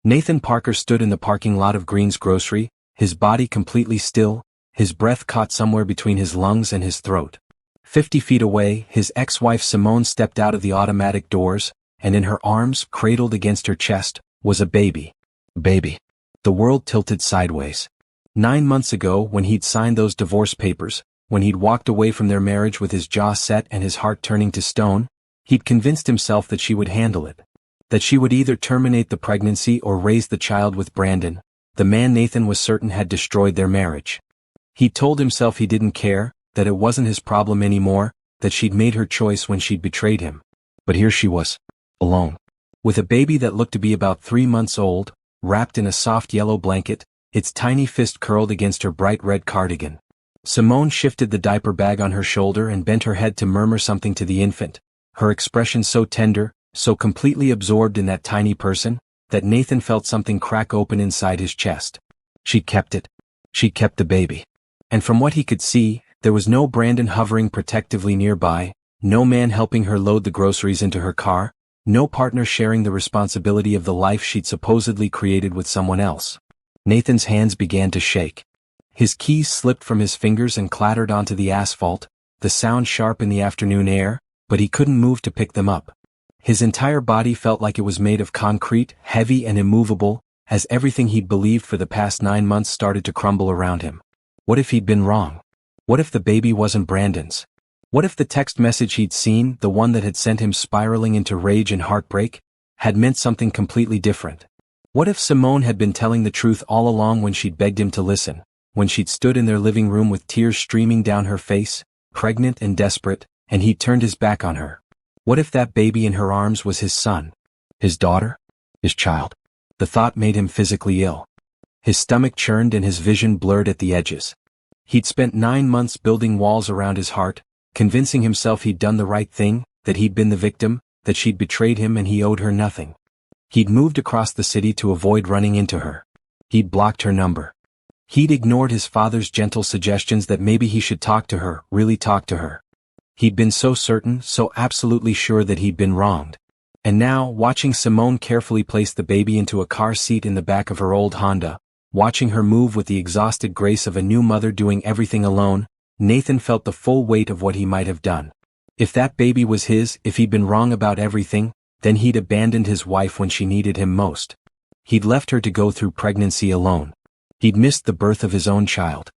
Nathan Parker stood in the parking lot of Green's Grocery, his body completely still, his breath caught somewhere between his lungs and his throat. 50 feet away, his ex-wife Simone stepped out of the automatic doors, and in her arms, cradled against her chest, was a baby. Baby. The world tilted sideways. 9 months ago, when he'd signed those divorce papers, when he'd walked away from their marriage with his jaw set and his heart turning to stone, he'd convinced himself that she would handle it. That she would either terminate the pregnancy or raise the child with Brandon, the man Nathan was certain had destroyed their marriage. He told himself he didn't care, that it wasn't his problem anymore, that she'd made her choice when she'd betrayed him. But here she was, alone. With a baby that looked to be about 3 months old, wrapped in a soft yellow blanket, its tiny fist curled against her bright red cardigan. Simone shifted the diaper bag on her shoulder and bent her head to murmur something to the infant, her expression so tender, so completely absorbed in that tiny person, that Nathan felt something crack open inside his chest. She kept it. She kept the baby. And from what he could see, there was no Brandon hovering protectively nearby, no man helping her load the groceries into her car, no partner sharing the responsibility of the life she'd supposedly created with someone else. Nathan's hands began to shake. His keys slipped from his fingers and clattered onto the asphalt, the sound sharp in the afternoon air, but he couldn't move to pick them up. His entire body felt like it was made of concrete, heavy and immovable, as everything he'd believed for the past 9 months started to crumble around him. What if he'd been wrong? What if the baby wasn't Brandon's? What if the text message he'd seen, the one that had sent him spiraling into rage and heartbreak, had meant something completely different? What if Simone had been telling the truth all along when she'd begged him to listen, when she'd stood in their living room with tears streaming down her face, pregnant and desperate, and he'd turned his back on her? What if that baby in her arms was his son? His daughter? His child? The thought made him physically ill. His stomach churned and his vision blurred at the edges. He'd spent 9 months building walls around his heart, convincing himself he'd done the right thing, that he'd been the victim, that she'd betrayed him and he owed her nothing. He'd moved across the city to avoid running into her. He'd blocked her number. He'd ignored his father's gentle suggestions that maybe he should talk to her, really talk to her. He'd been so certain, so absolutely sure that he'd been wronged. And now, watching Simone carefully place the baby into a car seat in the back of her old Honda, watching her move with the exhausted grace of a new mother doing everything alone, Nathan felt the full weight of what he might have done. If that baby was his, if he'd been wrong about everything, then he'd abandoned his wife when she needed him most. He'd left her to go through pregnancy alone. He'd missed the birth of his own child.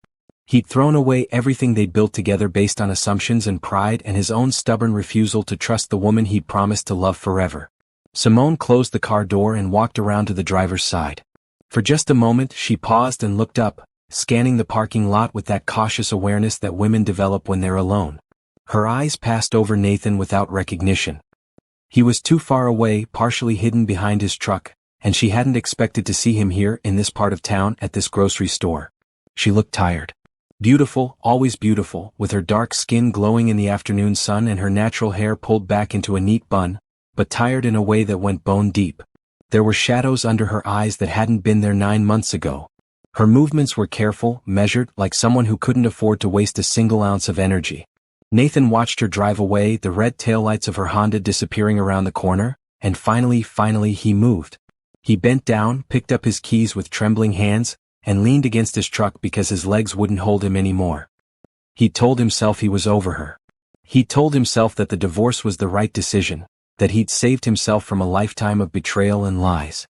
He'd thrown away everything they'd built together based on assumptions and pride and his own stubborn refusal to trust the woman he'd promised to love forever. Simone closed the car door and walked around to the driver's side. For just a moment, she paused and looked up, scanning the parking lot with that cautious awareness that women develop when they're alone. Her eyes passed over Nathan without recognition. He was too far away, partially hidden behind his truck, and she hadn't expected to see him here in this part of town at this grocery store. She looked tired. Beautiful, always beautiful, with her dark skin glowing in the afternoon sun and her natural hair pulled back into a neat bun, but tired in a way that went bone deep. There were shadows under her eyes that hadn't been there 9 months ago. Her movements were careful, measured, like someone who couldn't afford to waste a single ounce of energy. Nathan watched her drive away, the red taillights of her Honda disappearing around the corner, and finally he moved. He bent down, picked up his keys with trembling hands, and leaned against his truck because his legs wouldn't hold him anymore. He told himself he was over her. He told himself that the divorce was the right decision, that he'd saved himself from a lifetime of betrayal and lies.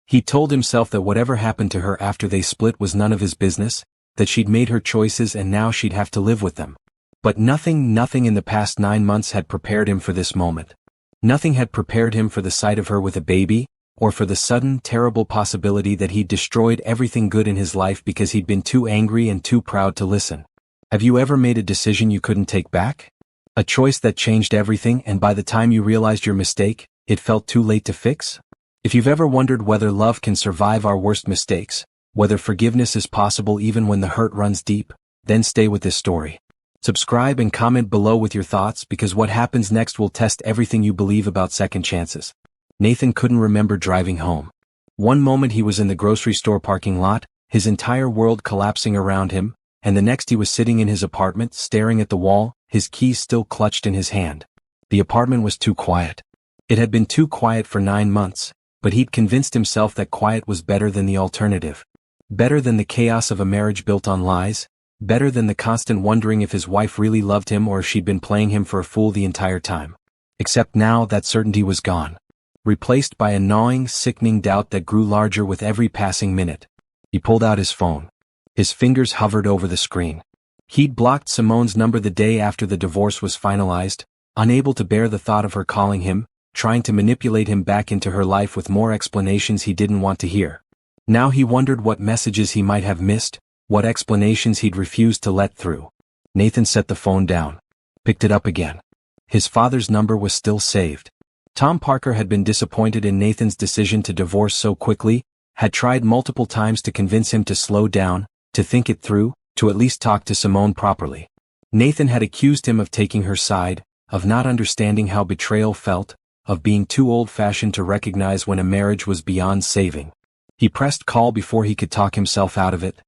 He told himself that whatever happened to her after they split was none of his business, that she'd made her choices and now she'd have to live with them. But nothing in the past 9 months had prepared him for this moment. Nothing had prepared him for the sight of her with a baby, or for the sudden, terrible possibility that he'd destroyed everything good in his life because he'd been too angry and too proud to listen. Have you ever made a decision you couldn't take back? A choice that changed everything and by the time you realized your mistake, it felt too late to fix? If you've ever wondered whether love can survive our worst mistakes, whether forgiveness is possible even when the hurt runs deep, then stay with this story. Subscribe and comment below with your thoughts because what happens next will test everything you believe about second chances. Nathan couldn't remember driving home. One moment he was in the grocery store parking lot, his entire world collapsing around him, and the next he was sitting in his apartment, staring at the wall, his keys still clutched in his hand. The apartment was too quiet. It had been too quiet for 9 months, but he'd convinced himself that quiet was better than the alternative. Better than the chaos of a marriage built on lies, better than the constant wondering if his wife really loved him or if she'd been playing him for a fool the entire time. Except now that certainty was gone, replaced by a gnawing, sickening doubt that grew larger with every passing minute. He pulled out his phone. His fingers hovered over the screen. He'd blocked Simone's number the day after the divorce was finalized, unable to bear the thought of her calling him, trying to manipulate him back into her life with more explanations he didn't want to hear. Now he wondered what messages he might have missed, what explanations he'd refused to let through. Nathan set the phone down, picked it up again. His father's number was still saved. Tom Parker had been disappointed in Nathan's decision to divorce so quickly, had tried multiple times to convince him to slow down, to think it through, to at least talk to Simone properly. Nathan had accused him of taking her side, of not understanding how betrayal felt, of being too old-fashioned to recognize when a marriage was beyond saving. He pressed call before he could talk himself out of it.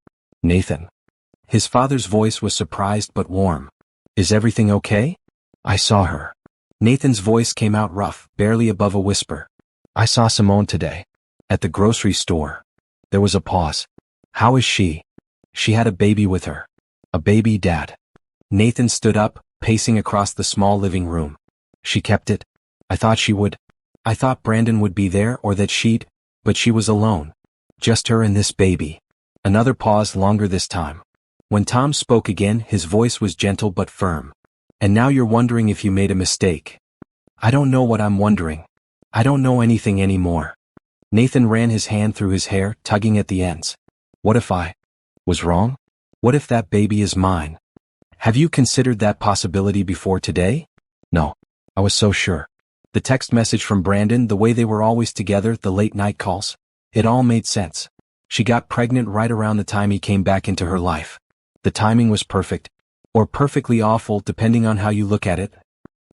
Nathan. His father's voice was surprised but warm. Is everything okay? I saw her. Nathan's voice came out rough, barely above a whisper. I saw Simone today. At the grocery store. There was a pause. How is she? She had a baby with her. A baby, Dad. Nathan stood up, pacing across the small living room. She kept it. I thought she would. I thought Brandon would be there or that she'd, but she was alone. Just her and this baby. Another pause, longer this time. When Tom spoke again, his voice was gentle but firm. And now you're wondering if you made a mistake. I don't know what I'm wondering. I don't know anything anymore. Nathan ran his hand through his hair, tugging at the ends. What if I was wrong? What if that baby is mine? Have you considered that possibility before today? No. I was so sure. The text message from Brandon, the way they were always together, the late night calls. It all made sense. She got pregnant right around the time he came back into her life. The timing was perfect. Or perfectly awful, depending on how you look at it.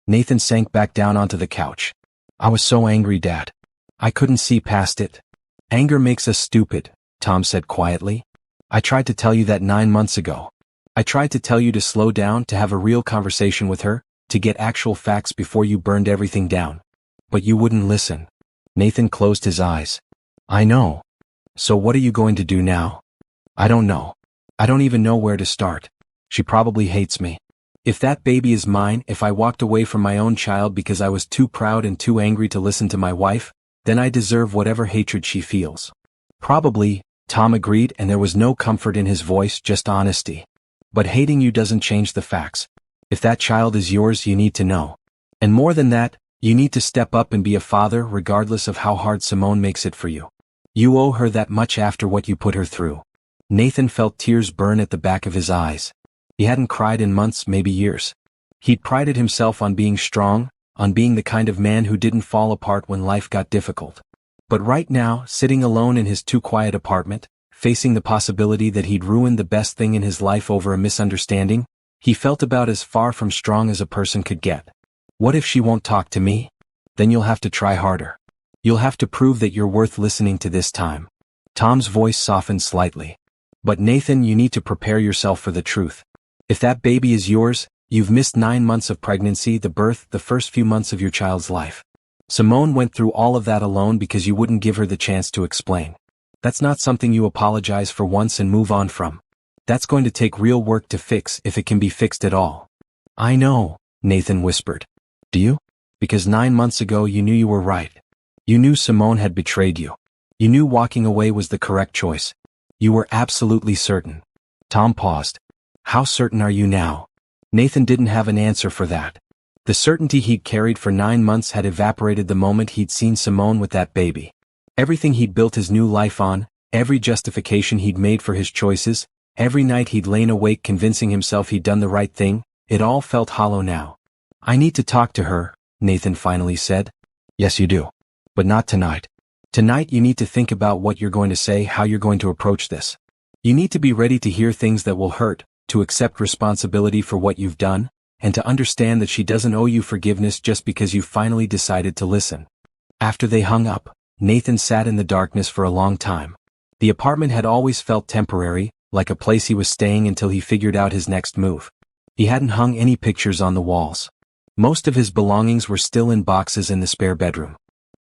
Nathan sank back down onto the couch. I was so angry, Dad. I couldn't see past it. Anger makes us stupid, Tom said quietly. I tried to tell you that 9 months ago. I tried to tell you to slow down, to have a real conversation with her, to get actual facts before you burned everything down. But you wouldn't listen. Nathan closed his eyes. I know. So what are you going to do now? I don't know. I don't even know where to start. She probably hates me. If that baby is mine, if I walked away from my own child because I was too proud and too angry to listen to my wife, then I deserve whatever hatred she feels. Probably, Tom agreed, and there was no comfort in his voice, just honesty. But hating you doesn't change the facts. If that child is yours, you need to know. And more than that, you need to step up and be a father regardless of how hard Simone makes it for you. You owe her that much after what you put her through. Nathan felt tears burn at the back of his eyes. He hadn't cried in months, maybe years. He'd prided himself on being strong, on being the kind of man who didn't fall apart when life got difficult. But right now, sitting alone in his too quiet apartment, facing the possibility that he'd ruined the best thing in his life over a misunderstanding, he felt about as far from strong as a person could get. What if she won't talk to me? Then you'll have to try harder. You'll have to prove that you're worth listening to this time. Tom's voice softened slightly. But Nathan, you need to prepare yourself for the truth. If that baby is yours, you've missed 9 months of pregnancy, the birth, the first few months of your child's life. Simone went through all of that alone because you wouldn't give her the chance to explain. That's not something you apologize for once and move on from. That's going to take real work to fix, if it can be fixed at all. I know, Nathan whispered. Do you? Because 9 months ago you knew you were right. You knew Simone had betrayed you. You knew walking away was the correct choice. You were absolutely certain. Tom paused. How certain are you now? Nathan didn't have an answer for that. The certainty he'd carried for 9 months had evaporated the moment he'd seen Simone with that baby. Everything he'd built his new life on, every justification he'd made for his choices, every night he'd lain awake convincing himself he'd done the right thing, it all felt hollow now. I need to talk to her, Nathan finally said. Yes, you do. But not tonight. Tonight you need to think about what you're going to say, how you're going to approach this. You need to be ready to hear things that will hurt, to accept responsibility for what you've done, and to understand that she doesn't owe you forgiveness just because you finally decided to listen. After they hung up, Nathan sat in the darkness for a long time. The apartment had always felt temporary, like a place he was staying until he figured out his next move. He hadn't hung any pictures on the walls. Most of his belongings were still in boxes in the spare bedroom.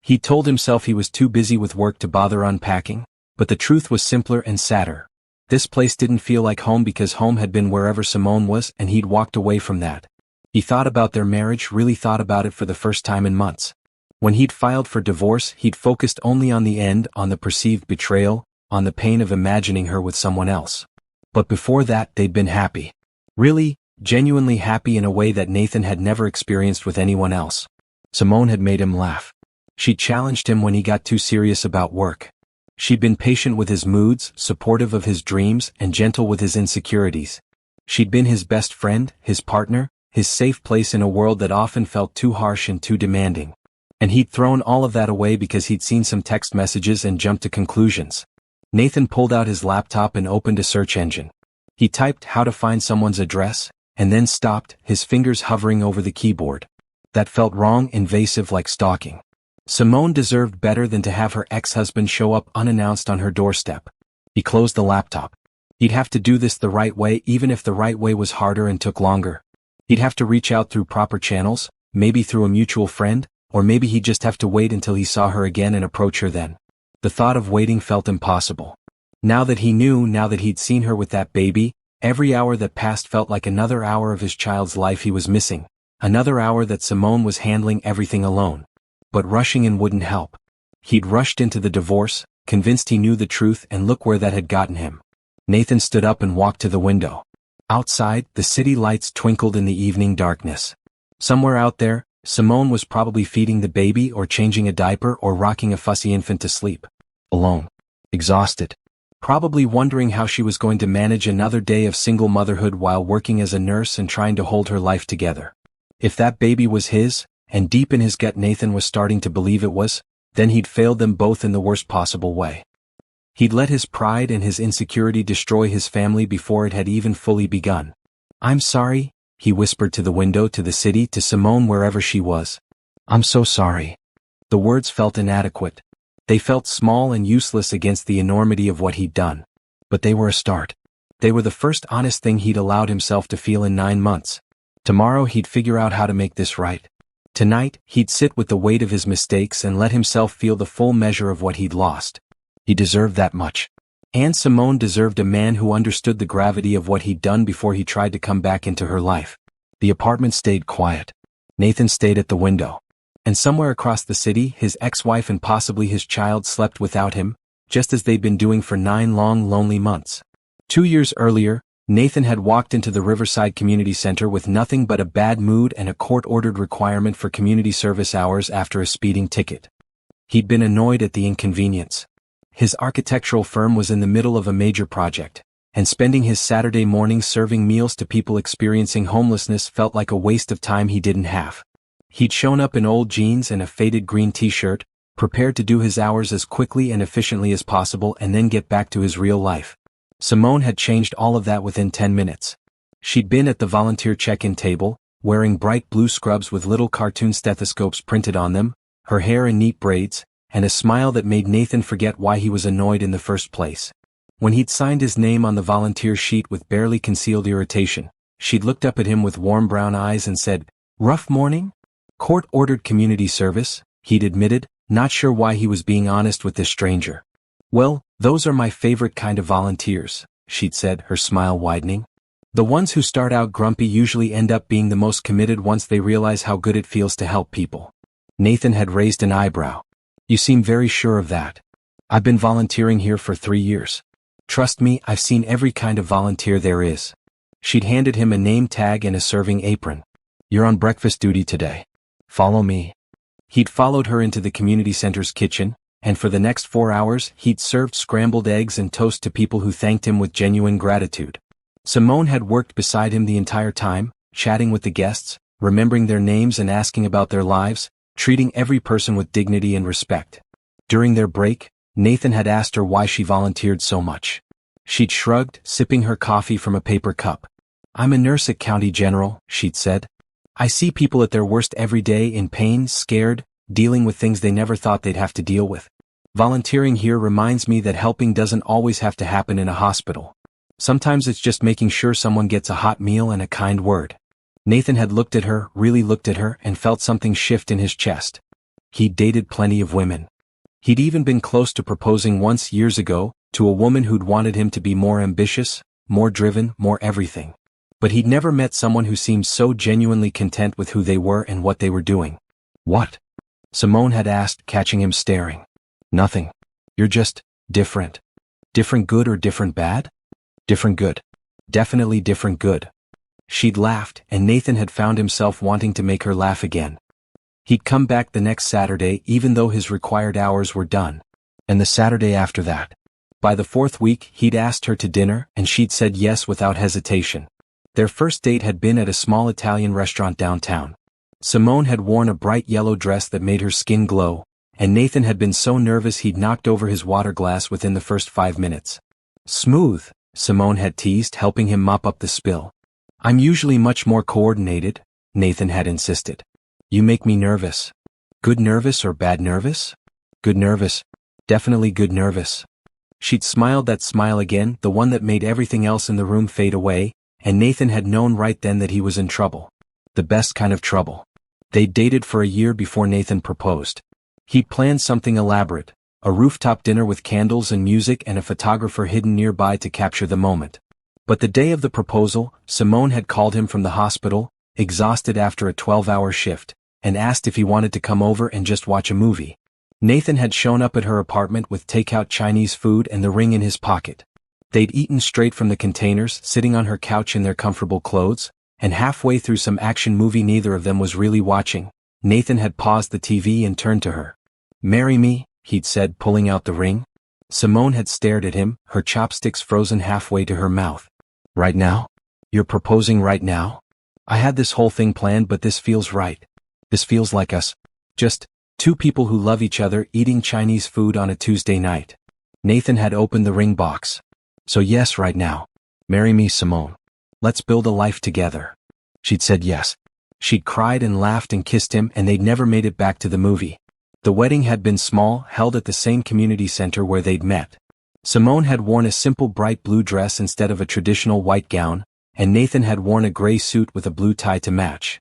He told himself he was too busy with work to bother unpacking, but the truth was simpler and sadder. This place didn't feel like home because home had been wherever Simone was, and he'd walked away from that. He thought about their marriage, really thought about it for the first time in months. When he'd filed for divorce, he'd focused only on the end, on the perceived betrayal, on the pain of imagining her with someone else. But before that, they'd been happy. Really, genuinely happy in a way that Nathan had never experienced with anyone else. Simone had made him laugh. She challenged him when he got too serious about work. She'd been patient with his moods, supportive of his dreams, and gentle with his insecurities. She'd been his best friend, his partner, his safe place in a world that often felt too harsh and too demanding. And he'd thrown all of that away because he'd seen some text messages and jumped to conclusions. Nathan pulled out his laptop and opened a search engine. He typed how to find someone's address, and then stopped, his fingers hovering over the keyboard. That felt wrong, invasive, like stalking. Simone deserved better than to have her ex-husband show up unannounced on her doorstep. He closed the laptop. He'd have to do this the right way, even if the right way was harder and took longer. He'd have to reach out through proper channels, maybe through a mutual friend, or maybe he'd just have to wait until he saw her again and approach her then. The thought of waiting felt impossible. Now that he knew, now that he'd seen her with that baby, every hour that passed felt like another hour of his child's life he was missing, another hour that Simone was handling everything alone. But rushing in wouldn't help. He'd rushed into the divorce, convinced he knew the truth, and look where that had gotten him. Nathan stood up and walked to the window. Outside, the city lights twinkled in the evening darkness. Somewhere out there, Simone was probably feeding the baby or changing a diaper or rocking a fussy infant to sleep. Alone. Exhausted. Probably wondering how she was going to manage another day of single motherhood while working as a nurse and trying to hold her life together. If that baby was his, and deep in his gut Nathan was starting to believe it was, then he'd failed them both in the worst possible way. He'd let his pride and his insecurity destroy his family before it had even fully begun. "I'm sorry," he whispered to the window, to the city, to Simone wherever she was. "I'm so sorry." The words felt inadequate. They felt small and useless against the enormity of what he'd done. But they were a start. They were the first honest thing he'd allowed himself to feel in 9 months. Tomorrow he'd figure out how to make this right. Tonight, he'd sit with the weight of his mistakes and let himself feel the full measure of what he'd lost. He deserved that much. And Simone deserved a man who understood the gravity of what he'd done before he tried to come back into her life. The apartment stayed quiet. Nathan stayed at the window. And somewhere across the city, his ex-wife and possibly his child slept without him, just as they'd been doing for 9 long, lonely months. 2 years earlier, Nathan had walked into the Riverside Community Center with nothing but a bad mood and a court-ordered requirement for community service hours after a speeding ticket. He'd been annoyed at the inconvenience. His architectural firm was in the middle of a major project, and spending his Saturday mornings serving meals to people experiencing homelessness felt like a waste of time he didn't have. He'd shown up in old jeans and a faded green t-shirt, prepared to do his hours as quickly and efficiently as possible and then get back to his real life. Simone had changed all of that within 10 minutes. She'd been at the volunteer check-in table, wearing bright blue scrubs with little cartoon stethoscopes printed on them, her hair in neat braids, and a smile that made Nathan forget why he was annoyed in the first place. When he'd signed his name on the volunteer sheet with barely concealed irritation, she'd looked up at him with warm brown eyes and said, "Rough morning?" "Court-ordered community service," he'd admitted, not sure why he was being honest with this stranger. "Well, those are my favorite kind of volunteers," she'd said, her smile widening. "The ones who start out grumpy usually end up being the most committed once they realize how good it feels to help people." Nathan had raised an eyebrow. "You seem very sure of that." "I've been volunteering here for 3 years. Trust me, I've seen every kind of volunteer there is." She'd handed him a name tag and a serving apron. "You're on breakfast duty today. Follow me." He'd followed her into the community center's kitchen, and for the next 4 hours he'd served scrambled eggs and toast to people who thanked him with genuine gratitude. Simone had worked beside him the entire time, chatting with the guests, remembering their names and asking about their lives, treating every person with dignity and respect. During their break, Nathan had asked her why she volunteered so much. She'd shrugged, sipping her coffee from a paper cup. "I'm a nurse at County General," she'd said. "I see people at their worst every day, in pain, scared, dealing with things they never thought they'd have to deal with. Volunteering here reminds me that helping doesn't always have to happen in a hospital. Sometimes it's just making sure someone gets a hot meal and a kind word." Nathan had looked at her, really looked at her, and felt something shift in his chest. He'd dated plenty of women. He'd even been close to proposing once years ago, to a woman who'd wanted him to be more ambitious, more driven, more everything. But he'd never met someone who seemed so genuinely content with who they were and what they were doing. What? Simone had asked, catching him staring. Nothing. You're just different. Different good or different bad? Different good. Definitely different good. She'd laughed, and Nathan had found himself wanting to make her laugh again. He'd come back the next Saturday even though his required hours were done. And the Saturday after that. By the fourth week, he'd asked her to dinner, and she'd said yes without hesitation. Their first date had been at a small Italian restaurant downtown. Simone had worn a bright yellow dress that made her skin glow, and Nathan had been so nervous he'd knocked over his water glass within the first 5 minutes. Smooth, Simone had teased, helping him mop up the spill. I'm usually much more coordinated, Nathan had insisted. You make me nervous. Good nervous or bad nervous? Good nervous. Definitely good nervous. She'd smiled that smile again, the one that made everything else in the room fade away, and Nathan had known right then that he was in trouble. The best kind of trouble. They'd dated for a year before Nathan proposed. He'd planned something elaborate, a rooftop dinner with candles and music and a photographer hidden nearby to capture the moment. But the day of the proposal, Simone had called him from the hospital, exhausted after a 12-hour shift, and asked if he wanted to come over and just watch a movie. Nathan had shown up at her apartment with takeout Chinese food and the ring in his pocket. They'd eaten straight from the containers, sitting on her couch in their comfortable clothes, and halfway through some action movie neither of them was really watching, Nathan had paused the TV and turned to her. Marry me, he'd said, pulling out the ring. Simone had stared at him, her chopsticks frozen halfway to her mouth. Right now? You're proposing right now? I had this whole thing planned, but this feels right. This feels like us. Just two people who love each other eating Chinese food on a Tuesday night. Nathan had opened the ring box. So yes, right now. Marry me, Simone. Let's build a life together. She'd said yes. She'd cried and laughed and kissed him, and they'd never made it back to the movie. The wedding had been small, held at the same community center where they'd met. Simone had worn a simple bright blue dress instead of a traditional white gown, and Nathan had worn a gray suit with a blue tie to match.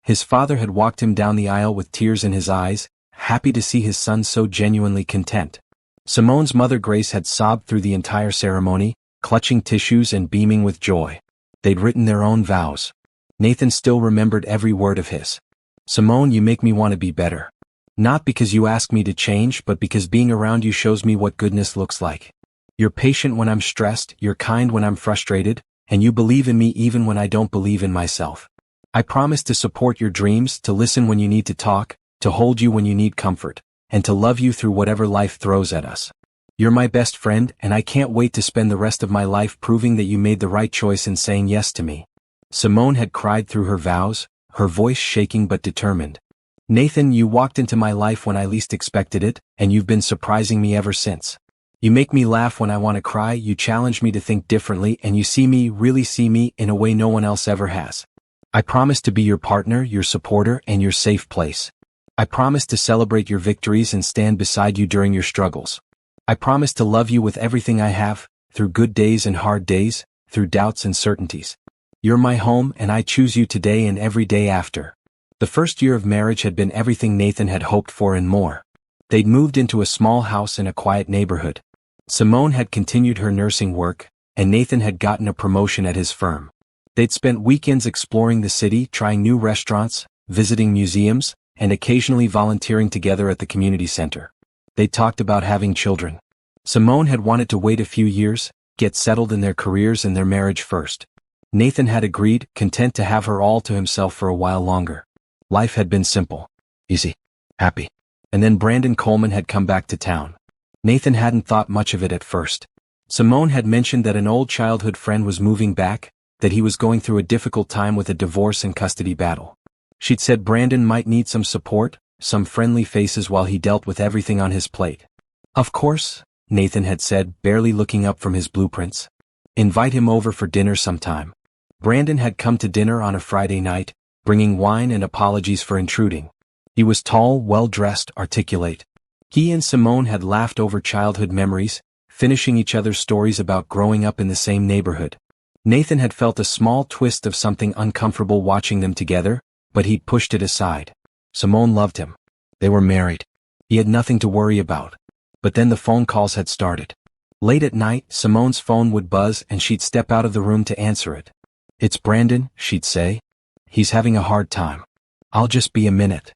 His father had walked him down the aisle with tears in his eyes, happy to see his son so genuinely content. Simone's mother Grace had sobbed through the entire ceremony, clutching tissues and beaming with joy. They'd written their own vows. Nathan still remembered every word of his. Simone, you make me want to be better. Not because you ask me to change, but because being around you shows me what goodness looks like. You're patient when I'm stressed, you're kind when I'm frustrated, and you believe in me even when I don't believe in myself. I promise to support your dreams, to listen when you need to talk, to hold you when you need comfort, and to love you through whatever life throws at us. You're my best friend, and I can't wait to spend the rest of my life proving that you made the right choice in saying yes to me. Simone had cried through her vows, her voice shaking but determined. Nathan, you walked into my life when I least expected it, and you've been surprising me ever since. You make me laugh when I want to cry, you challenge me to think differently, and you see me, really see me, in a way no one else ever has. I promise to be your partner, your supporter, and your safe place. I promise to celebrate your victories and stand beside you during your struggles. I promise to love you with everything I have, through good days and hard days, through doubts and certainties. You're my home, and I choose you today and every day after. The first year of marriage had been everything Nathan had hoped for and more. They'd moved into a small house in a quiet neighborhood. Simone had continued her nursing work, and Nathan had gotten a promotion at his firm. They'd spent weekends exploring the city, trying new restaurants, visiting museums, and occasionally volunteering together at the community center. They talked about having children. Simone had wanted to wait a few years, get settled in their careers and their marriage first. Nathan had agreed, content to have her all to himself for a while longer. Life had been simple, easy, happy. And then Brandon Coleman had come back to town. Nathan hadn't thought much of it at first. Simone had mentioned that an old childhood friend was moving back, that he was going through a difficult time with a divorce and custody battle. She'd said Brandon might need some support, some friendly faces while he dealt with everything on his plate. Of course, Nathan had said, barely looking up from his blueprints. Invite him over for dinner sometime. Brandon had come to dinner on a Friday night, bringing wine and apologies for intruding. He was tall, well-dressed, articulate. He and Simone had laughed over childhood memories, finishing each other's stories about growing up in the same neighborhood. Nathan had felt a small twist of something uncomfortable watching them together, but he'd pushed it aside. Simone loved him. They were married. He had nothing to worry about. But then the phone calls had started. Late at night, Simone's phone would buzz and she'd step out of the room to answer it. "It's Brandon," she'd say. "He's having a hard time. I'll just be a minute."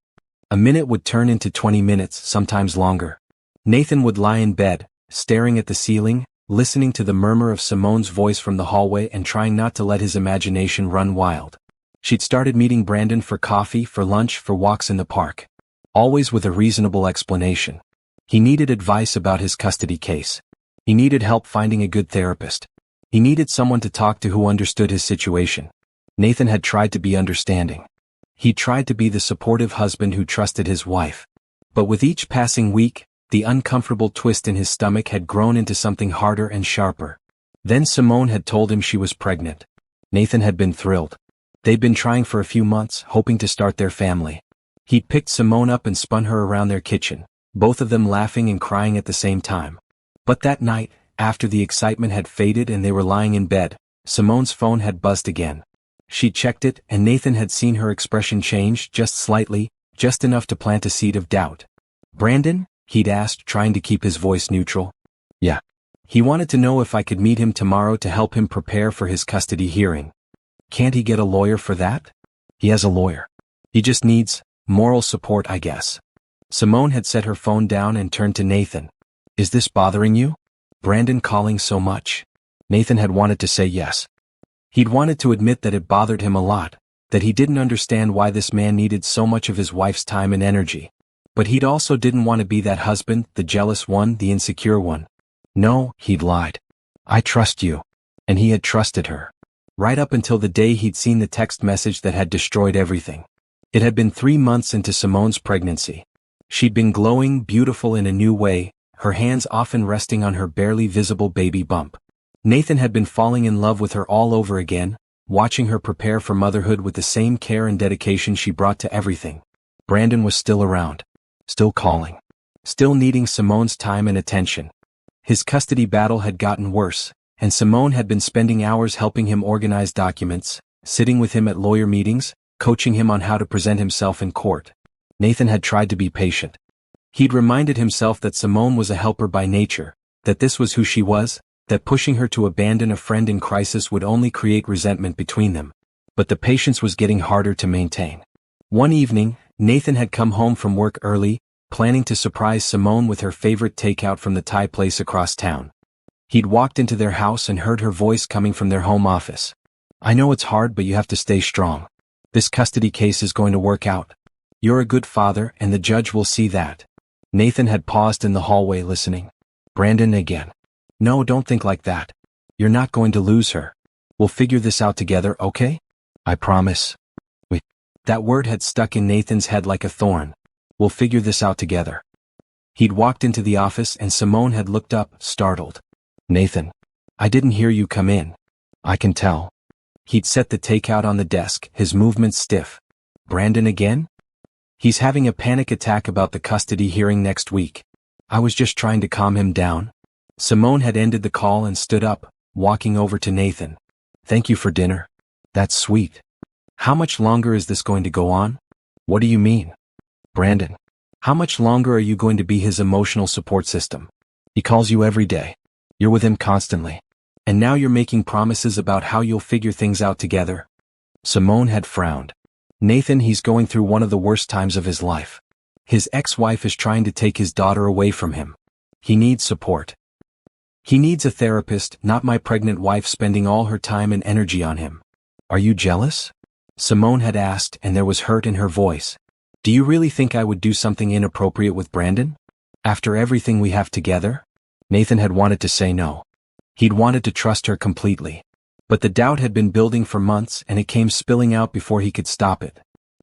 A minute would turn into 20 minutes, sometimes longer. Nathan would lie in bed, staring at the ceiling, listening to the murmur of Simone's voice from the hallway and trying not to let his imagination run wild. She'd started meeting Brandon for coffee, for lunch, for walks in the park. Always with a reasonable explanation. He needed advice about his custody case. He needed help finding a good therapist. He needed someone to talk to who understood his situation. Nathan had tried to be understanding. He tried to be the supportive husband who trusted his wife. But with each passing week, the uncomfortable twist in his stomach had grown into something harder and sharper. Then Simone had told him she was pregnant. Nathan had been thrilled. They'd been trying for a few months, hoping to start their family. He'd picked Simone up and spun her around their kitchen, both of them laughing and crying at the same time. But that night, after the excitement had faded and they were lying in bed, Simone's phone had buzzed again. She checked it, and Nathan had seen her expression change just slightly, just enough to plant a seed of doubt. "Brandon?" he'd asked, trying to keep his voice neutral. "Yeah." He wanted to know if I could meet him tomorrow to help him prepare for his custody hearing. "Can't he get a lawyer for that?" "He has a lawyer. He just needs moral support, I guess." Simone had set her phone down and turned to Nathan. "Is this bothering you? Brandon calling so much?" Nathan had wanted to say yes. He'd wanted to admit that it bothered him a lot, that he didn't understand why this man needed so much of his wife's time and energy. But he'd also didn't want to be that husband, the jealous one, the insecure one. "No," he'd lied. "I trust you." And he had trusted her. Right up until the day he'd seen the text message that had destroyed everything. It had been 3 months into Simone's pregnancy. She'd been glowing, beautiful in a new way, her hands often resting on her barely visible baby bump. Nathan had been falling in love with her all over again, watching her prepare for motherhood with the same care and dedication she brought to everything. Brandon was still around. Still calling. Still needing Simone's time and attention. His custody battle had gotten worse, and Simone had been spending hours helping him organize documents, sitting with him at lawyer meetings, coaching him on how to present himself in court. Nathan had tried to be patient. He'd reminded himself that Simone was a helper by nature, that this was who she was, that pushing her to abandon a friend in crisis would only create resentment between them. But the patience was getting harder to maintain. One evening, Nathan had come home from work early, planning to surprise Simone with her favorite takeout from the Thai place across town. He'd walked into their house and heard her voice coming from their home office. "I know it's hard, but you have to stay strong. This custody case is going to work out. You're a good father, and the judge will see that." Nathan had paused in the hallway listening. "Brandon again. No, don't think like that. You're not going to lose her. We'll figure this out together, okay? I promise." That word had stuck in Nathan's head like a thorn. "We'll figure this out together." He'd walked into the office and Simone had looked up, startled. "Nathan, I didn't hear you come in." "I can tell." He'd set the takeout on the desk, his movements stiff. "Brandon again?" "He's having a panic attack about the custody hearing next week. I was just trying to calm him down." Simone had ended the call and stood up, walking over to Nathan. "Thank you for dinner. That's sweet. How much longer is this going to go on?" "What do you mean?" "Brandon. How much longer are you going to be his emotional support system? He calls you every day. You're with him constantly. And now you're making promises about how you'll figure things out together." Simone had frowned. "Nathan, he's going through one of the worst times of his life. His ex-wife is trying to take his daughter away from him. He needs support. He needs a therapist, not my pregnant wife spending all her time and energy on him." "Are you jealous?" Simone had asked, and there was hurt in her voice. "Do you really think I would do something inappropriate with Brandon? After everything we have together?" Nathan had wanted to say no. He'd wanted to trust her completely. But the doubt had been building for months and it came spilling out before he could stop it.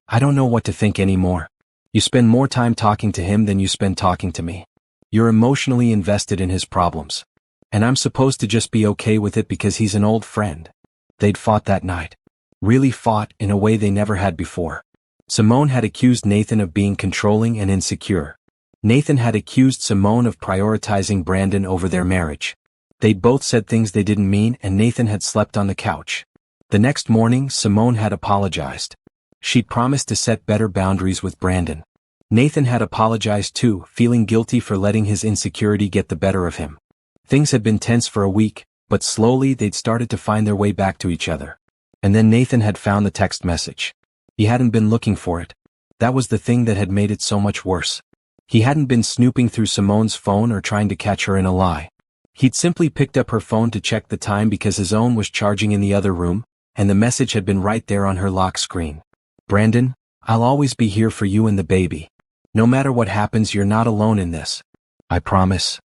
"I don't know what to think anymore. You spend more time talking to him than you spend talking to me. You're emotionally invested in his problems. And I'm supposed to just be okay with it because he's an old friend." They'd fought that night. Really fought in a way they never had before. Simone had accused Nathan of being controlling and insecure. Nathan had accused Simone of prioritizing Brandon over their marriage. They'd both said things they didn't mean, and Nathan had slept on the couch. The next morning, Simone had apologized. She'd promised to set better boundaries with Brandon. Nathan had apologized too, feeling guilty for letting his insecurity get the better of him. Things had been tense for a week, but slowly they'd started to find their way back to each other. And then Nathan had found the text message. He hadn't been looking for it. That was the thing that had made it so much worse. He hadn't been snooping through Simone's phone or trying to catch her in a lie. He'd simply picked up her phone to check the time because his own was charging in the other room, and the message had been right there on her lock screen. Brandon, I'll always be here for you and the baby. No matter what happens, you're not alone in this. I promise.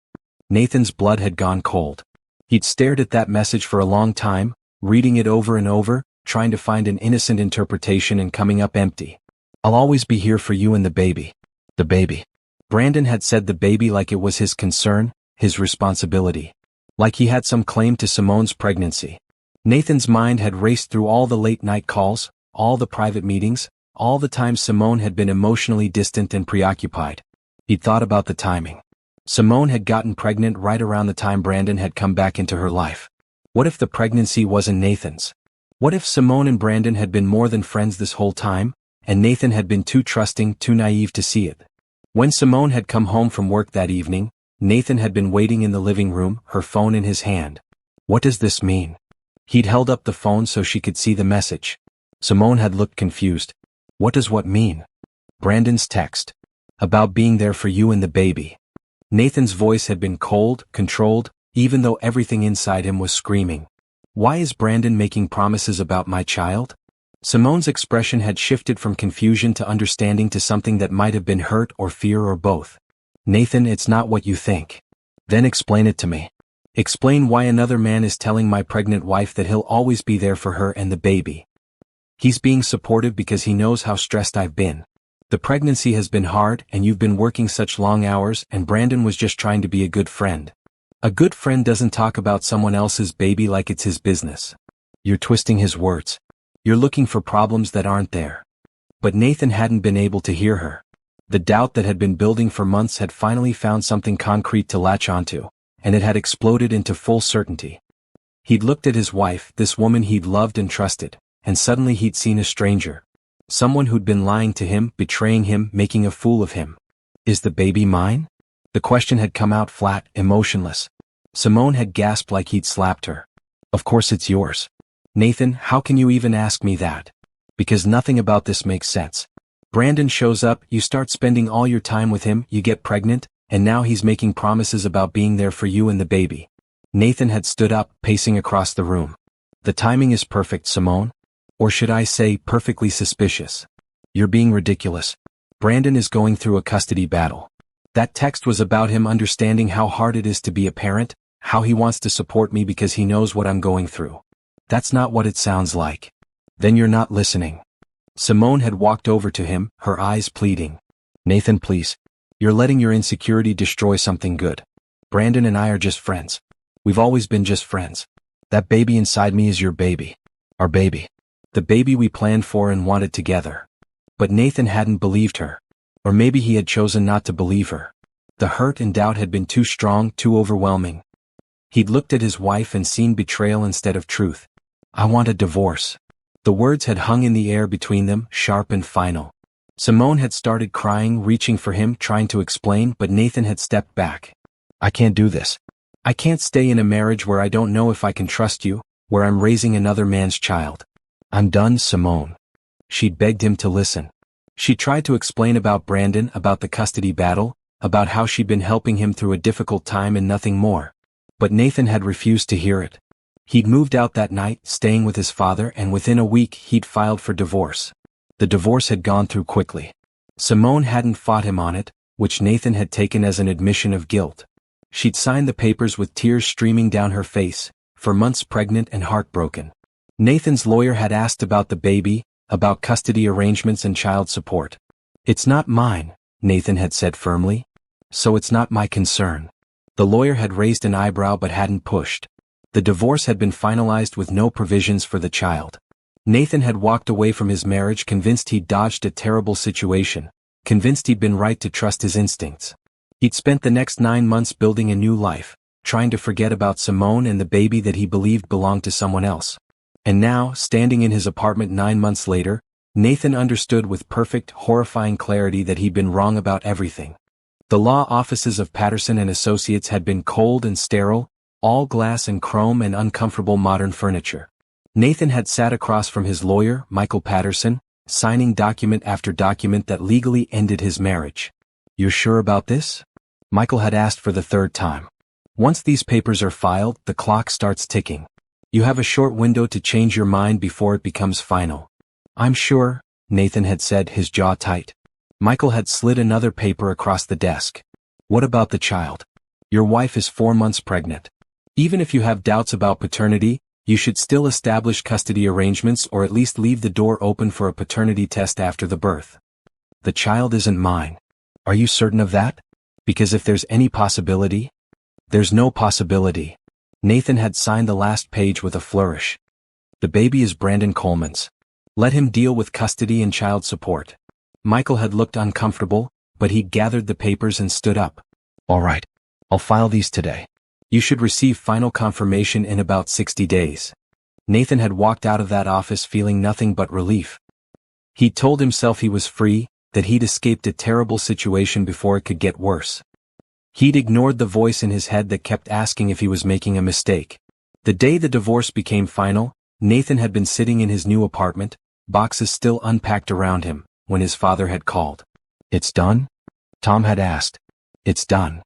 Nathan's blood had gone cold. He'd stared at that message for a long time, reading it over and over, trying to find an innocent interpretation and coming up empty. I'll always be here for you and the baby. The baby. Brandon had said the baby like it was his concern, his responsibility. Like he had some claim to Simone's pregnancy. Nathan's mind had raced through all the late-night calls, all the private meetings, all the times Simone had been emotionally distant and preoccupied. He'd thought about the timing. Simone had gotten pregnant right around the time Brandon had come back into her life. What if the pregnancy wasn't Nathan's? What if Simone and Brandon had been more than friends this whole time, and Nathan had been too trusting, too naive to see it? When Simone had come home from work that evening, Nathan had been waiting in the living room, her phone in his hand. What does this mean? He'd held up the phone so she could see the message. Simone had looked confused. What does what mean? Brandon's text. About being there for you and the baby. Nathan's voice had been cold, controlled, even though everything inside him was screaming. Why is Brandon making promises about my child? Simone's expression had shifted from confusion to understanding to something that might have been hurt or fear or both. Nathan, it's not what you think. Then explain it to me. Explain why another man is telling my pregnant wife that he'll always be there for her and the baby. He's being supportive because he knows how stressed I've been. The pregnancy has been hard and you've been working such long hours and Brandon was just trying to be a good friend. A good friend doesn't talk about someone else's baby like it's his business. You're twisting his words. You're looking for problems that aren't there. But Nathan hadn't been able to hear her. The doubt that had been building for months had finally found something concrete to latch onto, and it had exploded into full certainty. He'd looked at his wife, this woman he'd loved and trusted, and suddenly he'd seen a stranger. Someone who'd been lying to him, betraying him, making a fool of him. Is the baby mine? The question had come out flat, emotionless. Simone had gasped like he'd slapped her. Of course it's yours. Nathan, how can you even ask me that? Because nothing about this makes sense. Brandon shows up, you start spending all your time with him, you get pregnant, and now he's making promises about being there for you and the baby. Nathan had stood up, pacing across the room. The timing is perfect, Simone. Or should I say, perfectly suspicious. You're being ridiculous. Brandon is going through a custody battle. That text was about him understanding how hard it is to be a parent, how he wants to support me because he knows what I'm going through. That's not what it sounds like. Then you're not listening. Simone had walked over to him, her eyes pleading. Nathan, please. You're letting your insecurity destroy something good. Brandon and I are just friends. We've always been just friends. That baby inside me is your baby. Our baby. The baby we planned for and wanted together. But Nathan hadn't believed her. Or maybe he had chosen not to believe her. The hurt and doubt had been too strong, too overwhelming. He'd looked at his wife and seen betrayal instead of truth. I want a divorce. The words had hung in the air between them, sharp and final. Simone had started crying, reaching for him, trying to explain, but Nathan had stepped back. I can't do this. I can't stay in a marriage where I don't know if I can trust you, where I'm raising another man's child. I'm done, Simone. She'd begged him to listen. She tried to explain about Brandon, about the custody battle, about how she'd been helping him through a difficult time and nothing more. But Nathan had refused to hear it. He'd moved out that night, staying with his father, and within a week he'd filed for divorce. The divorce had gone through quickly. Simone hadn't fought him on it, which Nathan had taken as an admission of guilt. She'd signed the papers with tears streaming down her face, for months pregnant and heartbroken. Nathan's lawyer had asked about the baby, about custody arrangements and child support. It's not mine, Nathan had said firmly. So it's not my concern. The lawyer had raised an eyebrow but hadn't pushed. The divorce had been finalized with no provisions for the child. Nathan had walked away from his marriage convinced he'd dodged a terrible situation, convinced he'd been right to trust his instincts. He'd spent the next 9 months building a new life, trying to forget about Simone and the baby that he believed belonged to someone else. And now, standing in his apartment 9 months later, Nathan understood with perfect, horrifying clarity that he'd been wrong about everything. The law offices of Patterson and Associates had been cold and sterile, all glass and chrome and uncomfortable modern furniture. Nathan had sat across from his lawyer, Michael Patterson, signing document after document that legally ended his marriage. "You're sure about this?" Michael had asked for the third time. "Once these papers are filed, the clock starts ticking. You have a short window to change your mind before it becomes final." "I'm sure," Nathan had said, his jaw tight. Michael had slid another paper across the desk. "What about the child? Your wife is 4 months pregnant. Even if you have doubts about paternity, you should still establish custody arrangements or at least leave the door open for a paternity test after the birth." "The child isn't mine." "Are you certain of that? Because if there's any possibility—" "There's no possibility." Nathan had signed the last page with a flourish. "The baby is Brandon Coleman's. Let him deal with custody and child support." Michael had looked uncomfortable, but he gathered the papers and stood up. "All right. I'll file these today. You should receive final confirmation in about 60 days. Nathan had walked out of that office feeling nothing but relief. He told himself he was free, that he'd escaped a terrible situation before it could get worse. He'd ignored the voice in his head that kept asking if he was making a mistake. The day the divorce became final, Nathan had been sitting in his new apartment, boxes still unpacked around him, when his father had called. "It's done?" Tom had asked. "It's done.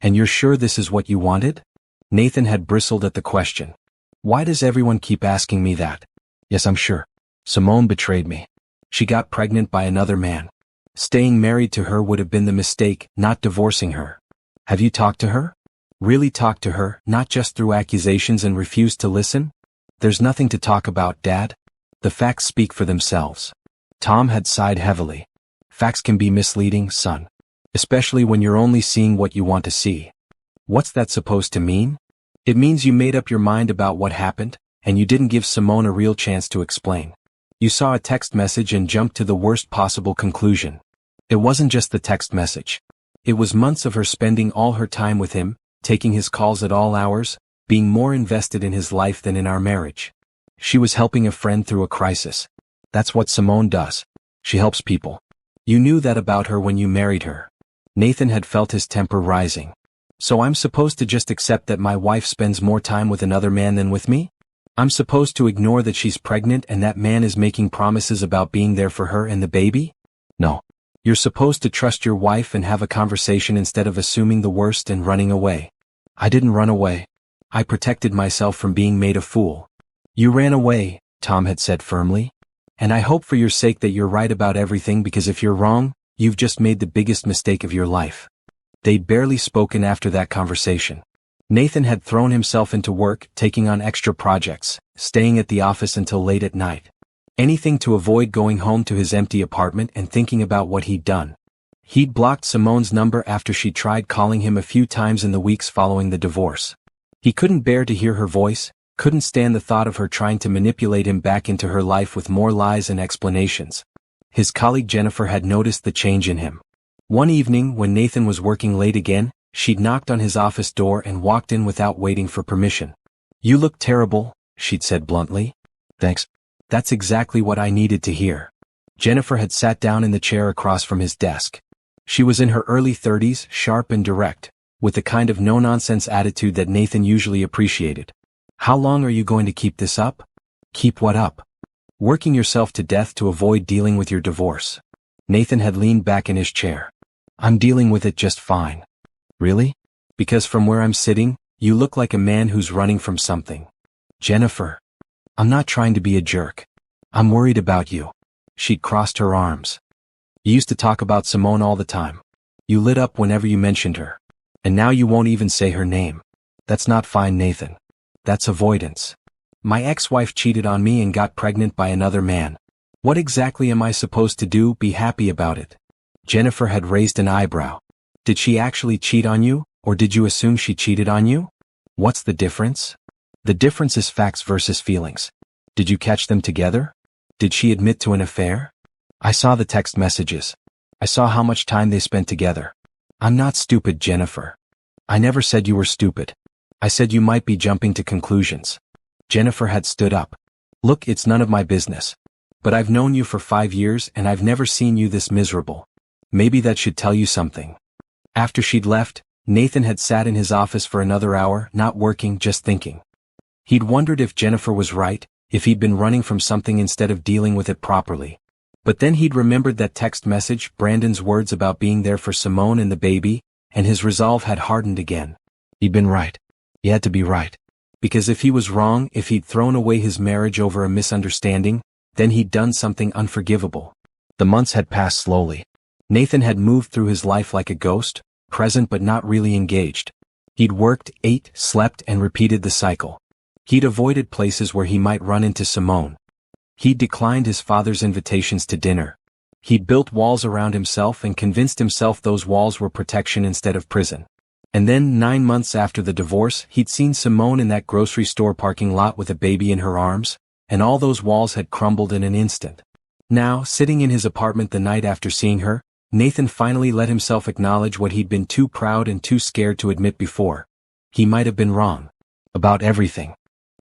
And you're sure this is what you wanted?" Nathan had bristled at the question. "Why does everyone keep asking me that?" "Yes, I'm sure. Simone betrayed me. She got pregnant by another man. Staying married to her would have been the mistake, not divorcing her." "Have you talked to her? Really talked to her, not just through accusations and refused to listen?" "There's nothing to talk about, Dad. The facts speak for themselves." Tom had sighed heavily. "Facts can be misleading, son. Especially when you're only seeing what you want to see." "What's that supposed to mean?" "It means you made up your mind about what happened, and you didn't give Simone a real chance to explain. You saw a text message and jumped to the worst possible conclusion. It wasn't just the text message. It was months of her spending all her time with him, taking his calls at all hours, being more invested in his life than in our marriage. She was helping a friend through a crisis. That's what Simone does. She helps people. You knew that about her when you married her." Nathan had felt his temper rising. "So I'm supposed to just accept that my wife spends more time with another man than with me? I'm supposed to ignore that she's pregnant and that man is making promises about being there for her and the baby? No. You're supposed to trust your wife and have a conversation instead of assuming the worst and running away." "I didn't run away. I protected myself from being made a fool." "You ran away," Tom had said firmly. "And I hope for your sake that you're right about everything, because if you're wrong, you've just made the biggest mistake of your life." They'd barely spoken after that conversation. Nathan had thrown himself into work, taking on extra projects, staying at the office until late at night. Anything to avoid going home to his empty apartment and thinking about what he'd done. He'd blocked Simone's number after she tried calling him a few times in the weeks following the divorce. He couldn't bear to hear her voice, couldn't stand the thought of her trying to manipulate him back into her life with more lies and explanations. His colleague Jennifer had noticed the change in him. One evening when Nathan was working late again, she'd knocked on his office door and walked in without waiting for permission. "You look terrible," she'd said bluntly. "Thanks. That's exactly what I needed to hear." Jennifer had sat down in the chair across from his desk. She was in her early 30s, sharp and direct, with the kind of no-nonsense attitude that Nathan usually appreciated. "How long are you going to keep this up?" "Keep what up?" "Working yourself to death to avoid dealing with your divorce." Nathan had leaned back in his chair. "I'm dealing with it just fine." "Really? Because from where I'm sitting, you look like a man who's running from something." "Jennifer. I'm not trying to be a jerk. I'm worried about you." She'd crossed her arms. "You used to talk about Simone all the time. You lit up whenever you mentioned her. And now you won't even say her name. That's not fine, Nathan. That's avoidance. My ex-wife cheated on me and got pregnant by another man. What exactly am I supposed to do? Be happy about it?" Jennifer had raised an eyebrow. "Did she actually cheat on you, or did you assume she cheated on you? What's the difference?" "The difference is facts versus feelings. Did you catch them together? Did she admit to an affair?" "I saw the text messages. I saw how much time they spent together. I'm not stupid, Jennifer. I never said you were stupid. I said you might be jumping to conclusions." Jennifer had stood up. "Look, it's none of my business. But I've known you for 5 years and I've never seen you this miserable. Maybe that should tell you something. After she'd left, Nathan had sat in his office for another hour, not working, just thinking. He'd wondered if Jennifer was right, if he'd been running from something instead of dealing with it properly. But then he'd remembered that text message, Brandon's words about being there for Simone and the baby, and his resolve had hardened again. He'd been right. He had to be right. Because if he was wrong, if he'd thrown away his marriage over a misunderstanding, then he'd done something unforgivable. The months had passed slowly. Nathan had moved through his life like a ghost, present but not really engaged. He'd worked, ate, slept, and repeated the cycle. He'd avoided places where he might run into Simone. He'd declined his father's invitations to dinner. He'd built walls around himself and convinced himself those walls were protection instead of prison. And then 9 months after the divorce, he'd seen Simone in that grocery store parking lot with a baby in her arms, and all those walls had crumbled in an instant. Now, sitting in his apartment the night after seeing her, Nathan finally let himself acknowledge what he'd been too proud and too scared to admit before. He might have been wrong. About everything.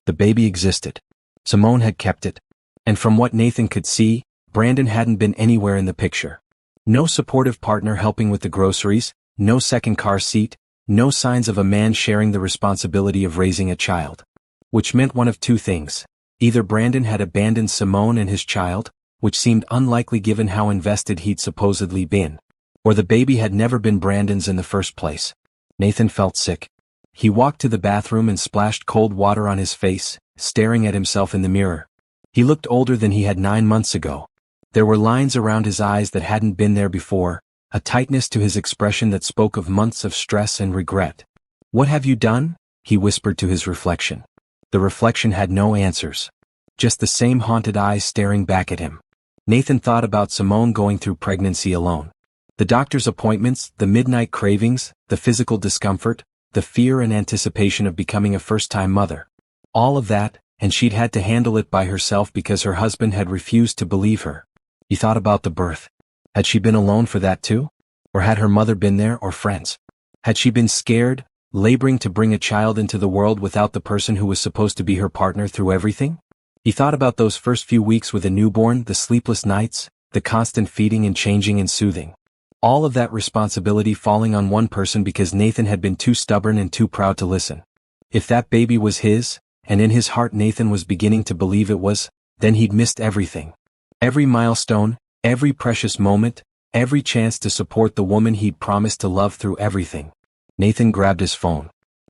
The baby existed. Simone had kept it. And from what Nathan could see, Brandon hadn't been anywhere in the picture. No supportive partner helping with the groceries, no second car seat, no signs of a man sharing the responsibility of raising a child. Which meant one of two things. Either Brandon had abandoned Simone and his child, which seemed unlikely given how invested he'd supposedly been, or the baby had never been Brandon's in the first place. Nathan felt sick. He walked to the bathroom and splashed cold water on his face, staring at himself in the mirror. He looked older than he had 9 months ago. There were lines around his eyes that hadn't been there before, a tightness to his expression that spoke of months of stress and regret. "What have you done?" he whispered to his reflection. The reflection had no answers. Just the same haunted eyes staring back at him. Nathan thought about Simone going through pregnancy alone. The doctor's appointments, the midnight cravings, the physical discomfort, the fear and anticipation of becoming a first-time mother. All of that, and she'd had to handle it by herself because her husband had refused to believe her. He thought about the birth. Had she been alone for that too? Or had her mother been there, or friends? Had she been scared, laboring to bring a child into the world without the person who was supposed to be her partner through everything? He thought about those first few weeks with a newborn, the sleepless nights, the constant feeding and changing and soothing. All of that responsibility falling on one person because Nathan had been too stubborn and too proud to listen. If that baby was his, and in his heart Nathan was beginning to believe it was, then he'd missed everything. Every milestone, every precious moment, every chance to support the woman he'd promised to love through everything. Nathan grabbed his phone.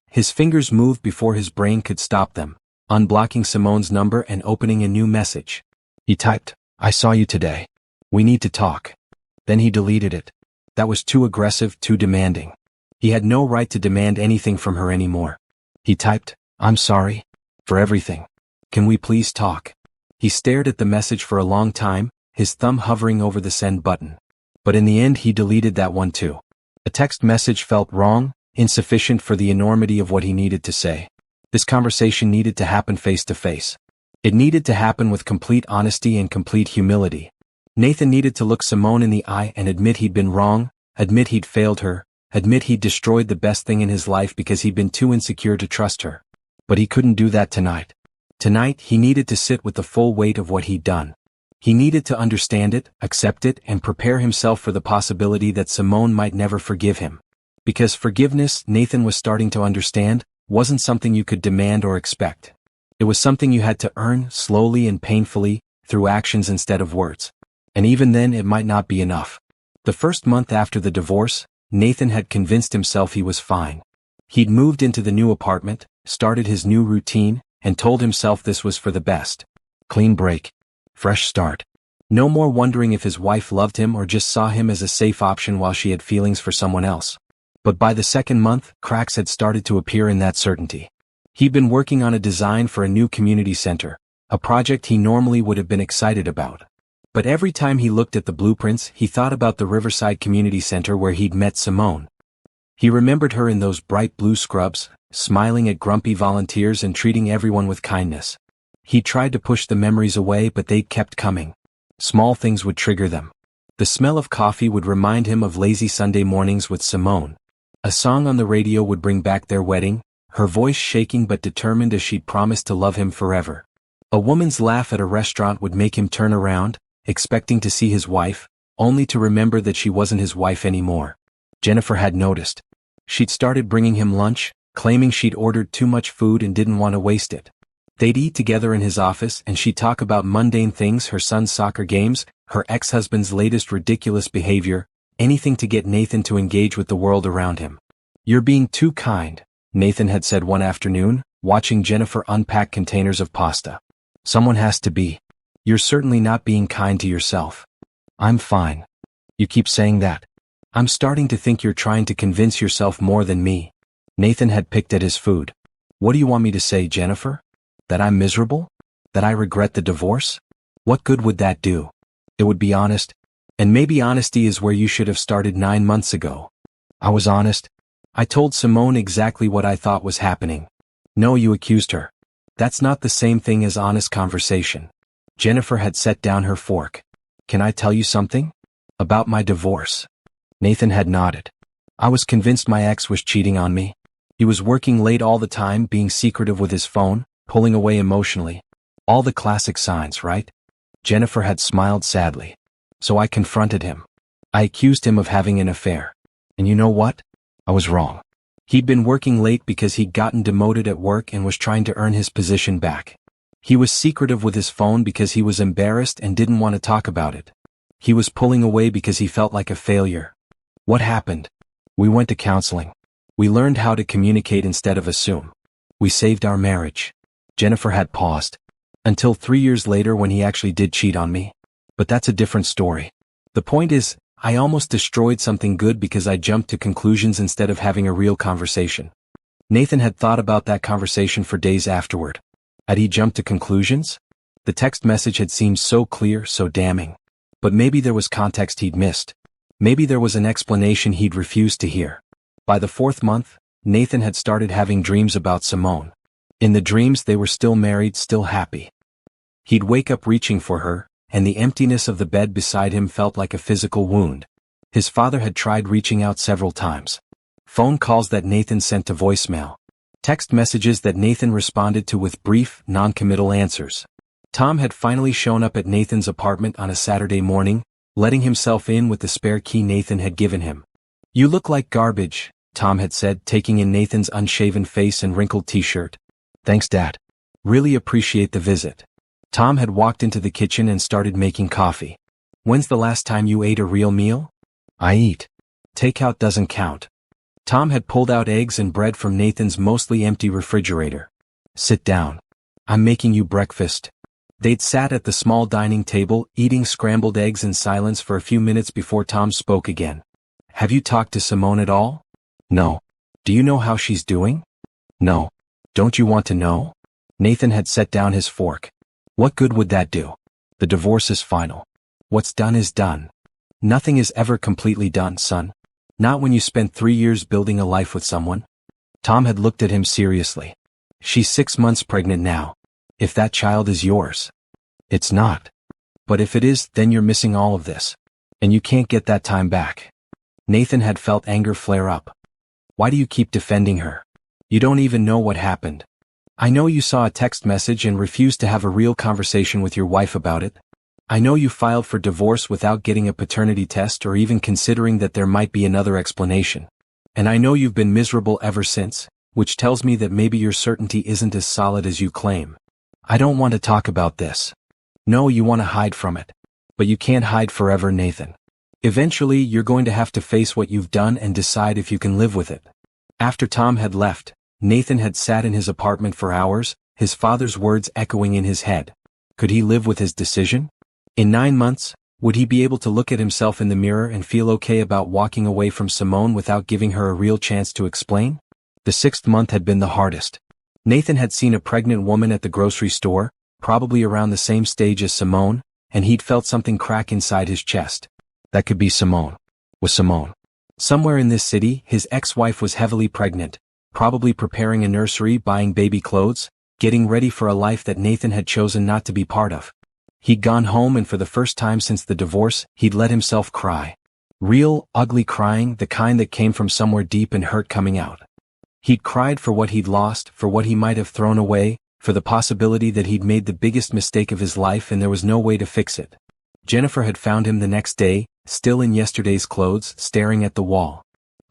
His fingers moved before his brain could stop them, unblocking Simone's number and opening a new message. He typed, "I saw you today. We need to talk." Then he deleted it. That was too aggressive, too demanding. He had no right to demand anything from her anymore. He typed, "I'm sorry. For everything. Can we please talk?" He stared at the message for a long time, his thumb hovering over the send button. But in the end he deleted that one too. A text message felt wrong, insufficient for the enormity of what he needed to say. This conversation needed to happen face to face. It needed to happen with complete honesty and complete humility. Nathan needed to look Simone in the eye and admit he'd been wrong, admit he'd failed her, admit he'd destroyed the best thing in his life because he'd been too insecure to trust her. But he couldn't do that tonight. Tonight he needed to sit with the full weight of what he'd done. He needed to understand it, accept it, and prepare himself for the possibility that Simone might never forgive him. Because forgiveness, Nathan was starting to understand, wasn't something you could demand or expect. It was something you had to earn, slowly and painfully, through actions instead of words. And even then it might not be enough. The first month after the divorce, Nathan had convinced himself he was fine. He'd moved into the new apartment, started his new routine, and told himself this was for the best. Clean break. Fresh start. No more wondering if his wife loved him or just saw him as a safe option while she had feelings for someone else. But by the second month, cracks had started to appear in that certainty. He'd been working on a design for a new community center, a project he normally would have been excited about. But every time he looked at the blueprints, he thought about the Riverside Community Center where he'd met Simone. He remembered her in those bright blue scrubs, smiling at grumpy volunteers and treating everyone with kindness. He tried to push the memories away, but they kept coming. Small things would trigger them. The smell of coffee would remind him of lazy Sunday mornings with Simone. A song on the radio would bring back their wedding, her voice shaking but determined as she'd promised to love him forever. A woman's laugh at a restaurant would make him turn around, expecting to see his wife, only to remember that she wasn't his wife anymore. Jennifer had noticed. She'd started bringing him lunch, claiming she'd ordered too much food and didn't want to waste it. They'd eat together in his office and she'd talk about mundane things, her son's soccer games, her ex-husband's latest ridiculous behavior, anything to get Nathan to engage with the world around him. "You're being too kind," Nathan had said one afternoon, watching Jennifer unpack containers of pasta. "Someone has to be. You're certainly not being kind to yourself." "I'm fine." "You keep saying that. I'm starting to think you're trying to convince yourself more than me." Nathan had picked at his food. "What do you want me to say, Jennifer? That I'm miserable? That I regret the divorce? What good would that do? It would be honest. And maybe honesty is where you should have started 9 months ago." "I was honest. I told Simone exactly what I thought was happening." "No, you accused her. That's not the same thing as honest conversation." Jennifer had set down her fork. "Can I tell you something? About my divorce?" Nathan had nodded. "I was convinced my ex was cheating on me. He was working late all the time, being secretive with his phone, pulling away emotionally. All the classic signs, right?" Jennifer had smiled sadly. "So I confronted him. I accused him of having an affair. And you know what? I was wrong. He'd been working late because he'd gotten demoted at work and was trying to earn his position back. He was secretive with his phone because he was embarrassed and didn't want to talk about it. He was pulling away because he felt like a failure. What happened? We went to counseling. We learned how to communicate instead of assume. We saved our marriage." Jennifer had paused. "Until 3 years later when he actually did cheat on me. But that's a different story. The point is, I almost destroyed something good because I jumped to conclusions instead of having a real conversation." Nathan had thought about that conversation for days afterward. Had he jumped to conclusions? The text message had seemed so clear, so damning. But maybe there was context he'd missed. Maybe there was an explanation he'd refused to hear. By the 4th month, Nathan had started having dreams about Simone. In the dreams they were still married, still happy. He'd wake up reaching for her, and the emptiness of the bed beside him felt like a physical wound. His father had tried reaching out several times. Phone calls that Nathan sent to voicemail. Text messages that Nathan responded to with brief, non-committal answers. Tom had finally shown up at Nathan's apartment on a Saturday morning, letting himself in with the spare key Nathan had given him. "You look like garbage," Tom had said, taking in Nathan's unshaven face and wrinkled t-shirt. "Thanks, Dad. Really appreciate the visit." Tom had walked into the kitchen and started making coffee. "When's the last time you ate a real meal?" "I eat. Takeout doesn't count." Tom had pulled out eggs and bread from Nathan's mostly empty refrigerator. "Sit down. I'm making you breakfast." They'd sat at the small dining table, eating scrambled eggs in silence for a few minutes before Tom spoke again. "Have you talked to Simone at all?" "No." "Do you know how she's doing?" "No." "Don't you want to know?" Nathan had set down his fork. "What good would that do? The divorce is final. What's done is done. Nothing is ever completely done, son. Not when you spent 3 years building a life with someone." Tom had looked at him seriously. "She's 6 months pregnant now. If that child is yours." "It's not." "But if it is, then you're missing all of this. And you can't get that time back." Nathan had felt anger flare up. "Why do you keep defending her? You don't even know what happened. I know you saw a text message and refused to have a real conversation with your wife about it. I know you filed for divorce without getting a paternity test or even considering that there might be another explanation. And I know you've been miserable ever since, which tells me that maybe your certainty isn't as solid as you claim. I don't want to talk about this." "No, you want to hide from it. But you can't hide forever, Nathan. Eventually you're going to have to face what you've done and decide if you can live with it." After Tom had left, Nathan had sat in his apartment for hours, his father's words echoing in his head. Could he live with his decision? In 9 months, would he be able to look at himself in the mirror and feel okay about walking away from Simone without giving her a real chance to explain? The 6th month had been the hardest. Nathan had seen a pregnant woman at the grocery store, probably around the same stage as Simone, and he'd felt something crack inside his chest. That could be Simone. Was Simone. Somewhere in this city, his ex-wife was heavily pregnant, probably preparing a nursery, buying baby clothes, getting ready for a life that Nathan had chosen not to be part of. He'd gone home and for the first time since the divorce, he'd let himself cry. Real, ugly crying, the kind that came from somewhere deep and hurt coming out. He'd cried for what he'd lost, for what he might have thrown away, for the possibility that he'd made the biggest mistake of his life and there was no way to fix it. Jennifer had found him the next day, still in yesterday's clothes, staring at the wall.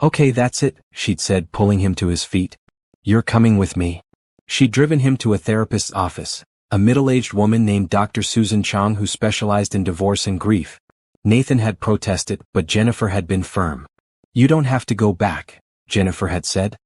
"Okay, that's it," she'd said, pulling him to his feet. "You're coming with me." She'd driven him to a therapist's office, a middle-aged woman named Dr. Susan Chong who specialized in divorce and grief. Nathan had protested, but Jennifer had been firm. "You don't have to go back," Jennifer had said.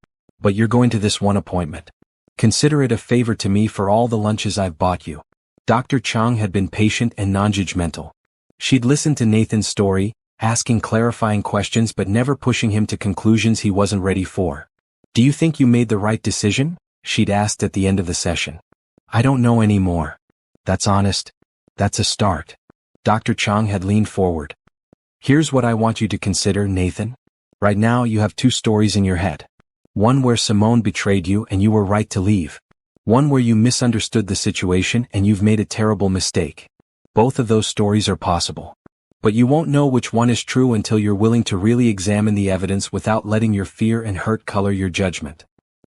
"But you're going to this one appointment. Consider it a favor to me for all the lunches I've bought you." Dr. Chong had been patient and non-judgmental. She'd listened to Nathan's story, asking clarifying questions but never pushing him to conclusions he wasn't ready for. "Do you think you made the right decision?" she'd asked at the end of the session. "I don't know anymore." "That's honest. That's a start." Dr. Chong had leaned forward. "Here's what I want you to consider, Nathan. Right now you have two stories in your head. One where Simone betrayed you and you were right to leave. One where you misunderstood the situation and you've made a terrible mistake. Both of those stories are possible. But you won't know which one is true until you're willing to really examine the evidence without letting your fear and hurt color your judgment.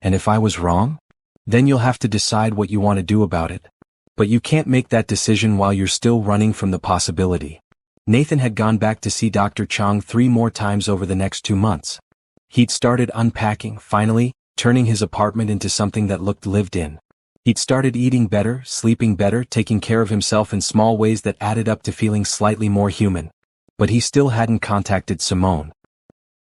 And if I was wrong? Then you'll have to decide what you want to do about it. But you can't make that decision while you're still running from the possibility." Nathan had gone back to see Dr. Chong 3 more times over the next 2 months. He'd started unpacking, finally, turning his apartment into something that looked lived in. He'd started eating better, sleeping better, taking care of himself in small ways that added up to feeling slightly more human. But he still hadn't contacted Simone.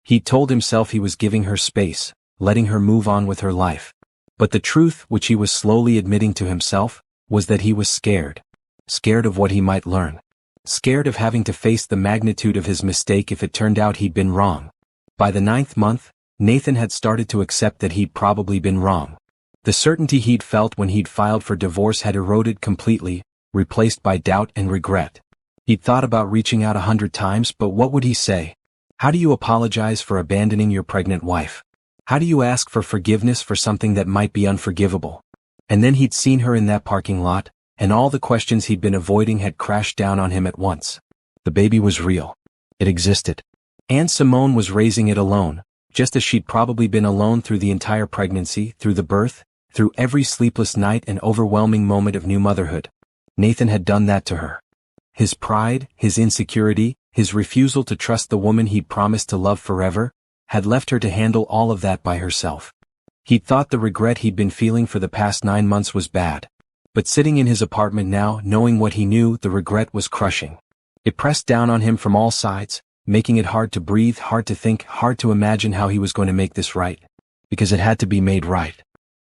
He'd told himself he was giving her space, letting her move on with her life. But the truth, which he was slowly admitting to himself, was that he was scared. Scared of what he might learn. Scared of having to face the magnitude of his mistake if it turned out he'd been wrong. By the 9th month, Nathan had started to accept that he'd probably been wrong. The certainty he'd felt when he'd filed for divorce had eroded completely, replaced by doubt and regret. He'd thought about reaching out 100 times, but what would he say? How do you apologize for abandoning your pregnant wife? How do you ask for forgiveness for something that might be unforgivable? And then he'd seen her in that parking lot, and all the questions he'd been avoiding had crashed down on him at once. The baby was real. It existed. Aunt Simone was raising it alone, just as she'd probably been alone through the entire pregnancy, through the birth, through every sleepless night and overwhelming moment of new motherhood. Nathan had done that to her. His pride, his insecurity, his refusal to trust the woman he'd promised to love forever, had left her to handle all of that by herself. He'd thought the regret he'd been feeling for the past 9 months was bad. But sitting in his apartment now, knowing what he knew, the regret was crushing. It pressed down on him from all sides, making it hard to breathe, hard to think, hard to imagine how he was going to make this right. Because it had to be made right.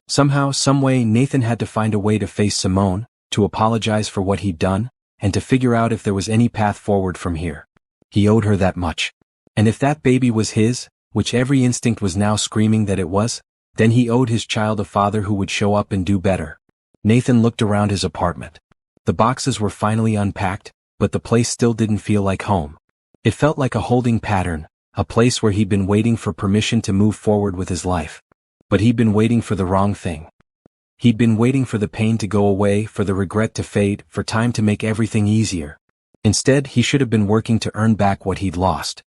Somehow, someway, Nathan had to find a way to face Simone, to apologize for what he'd done, and to figure out if there was any path forward from here. He owed her that much. And if that baby was his, which every instinct was now screaming that it was, then he owed his child a father who would show up and do better. Nathan looked around his apartment. The boxes were finally unpacked, but the place still didn't feel like home. It felt like a holding pattern, a place where he'd been waiting for permission to move forward with his life. But he'd been waiting for the wrong thing. He'd been waiting for the pain to go away, for the regret to fade, for time to make everything easier. Instead, he should have been working to earn back what he'd lost.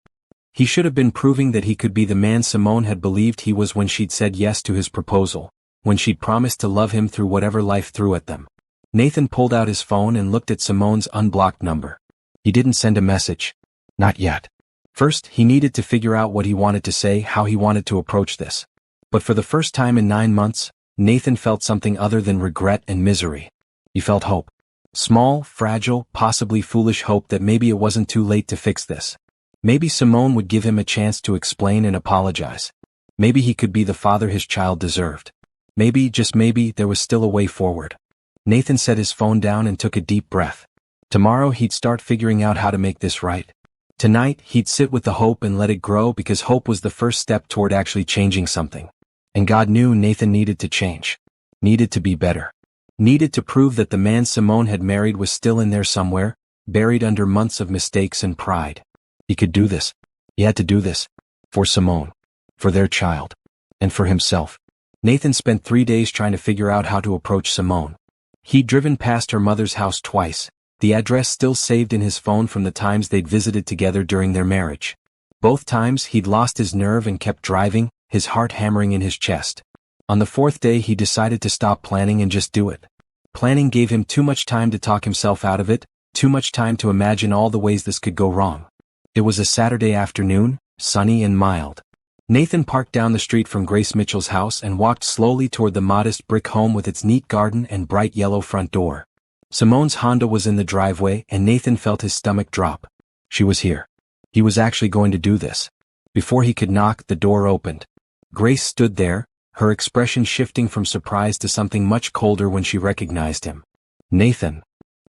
He should have been proving that he could be the man Simone had believed he was when she'd said yes to his proposal, when she'd promised to love him through whatever life threw at them. Nathan pulled out his phone and looked at Simone's unblocked number. He didn't send a message. Not yet. First, he needed to figure out what he wanted to say, how he wanted to approach this. But for the first time in 9 months, Nathan felt something other than regret and misery. He felt hope. Small, fragile, possibly foolish hope that maybe it wasn't too late to fix this. Maybe Simone would give him a chance to explain and apologize. Maybe he could be the father his child deserved. Maybe, just maybe, there was still a way forward. Nathan set his phone down and took a deep breath. Tomorrow he'd start figuring out how to make this right. Tonight, he'd sit with the hope and let it grow because hope was the first step toward actually changing something. And God knew Nathan needed to change. Needed to be better. Needed to prove that the man Simone had married was still in there somewhere, buried under months of mistakes and pride. He could do this. He had to do this. For Simone. For their child. And for himself. Nathan spent 3 days trying to figure out how to approach Simone. He'd driven past her mother's house twice, the address still saved in his phone from the times they'd visited together during their marriage. Both times he'd lost his nerve and kept driving, his heart hammering in his chest. On the fourth day he decided to stop planning and just do it. Planning gave him too much time to talk himself out of it, too much time to imagine all the ways this could go wrong. It was a Saturday afternoon, sunny and mild. Nathan parked down the street from Grace Mitchell's house and walked slowly toward the modest brick home with its neat garden and bright yellow front door. Simone's Honda was in the driveway and Nathan felt his stomach drop. She was here. He was actually going to do this. Before he could knock, the door opened. Grace stood there, her expression shifting from surprise to something much colder when she recognized him. Nathan.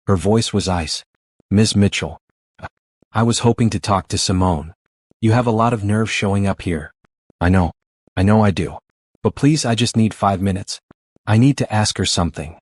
Her voice was ice. Ms. Mitchell. I was hoping to talk to Simone. You have a lot of nerve showing up here. I know I do. But please, I just need 5 minutes. I need to ask her something.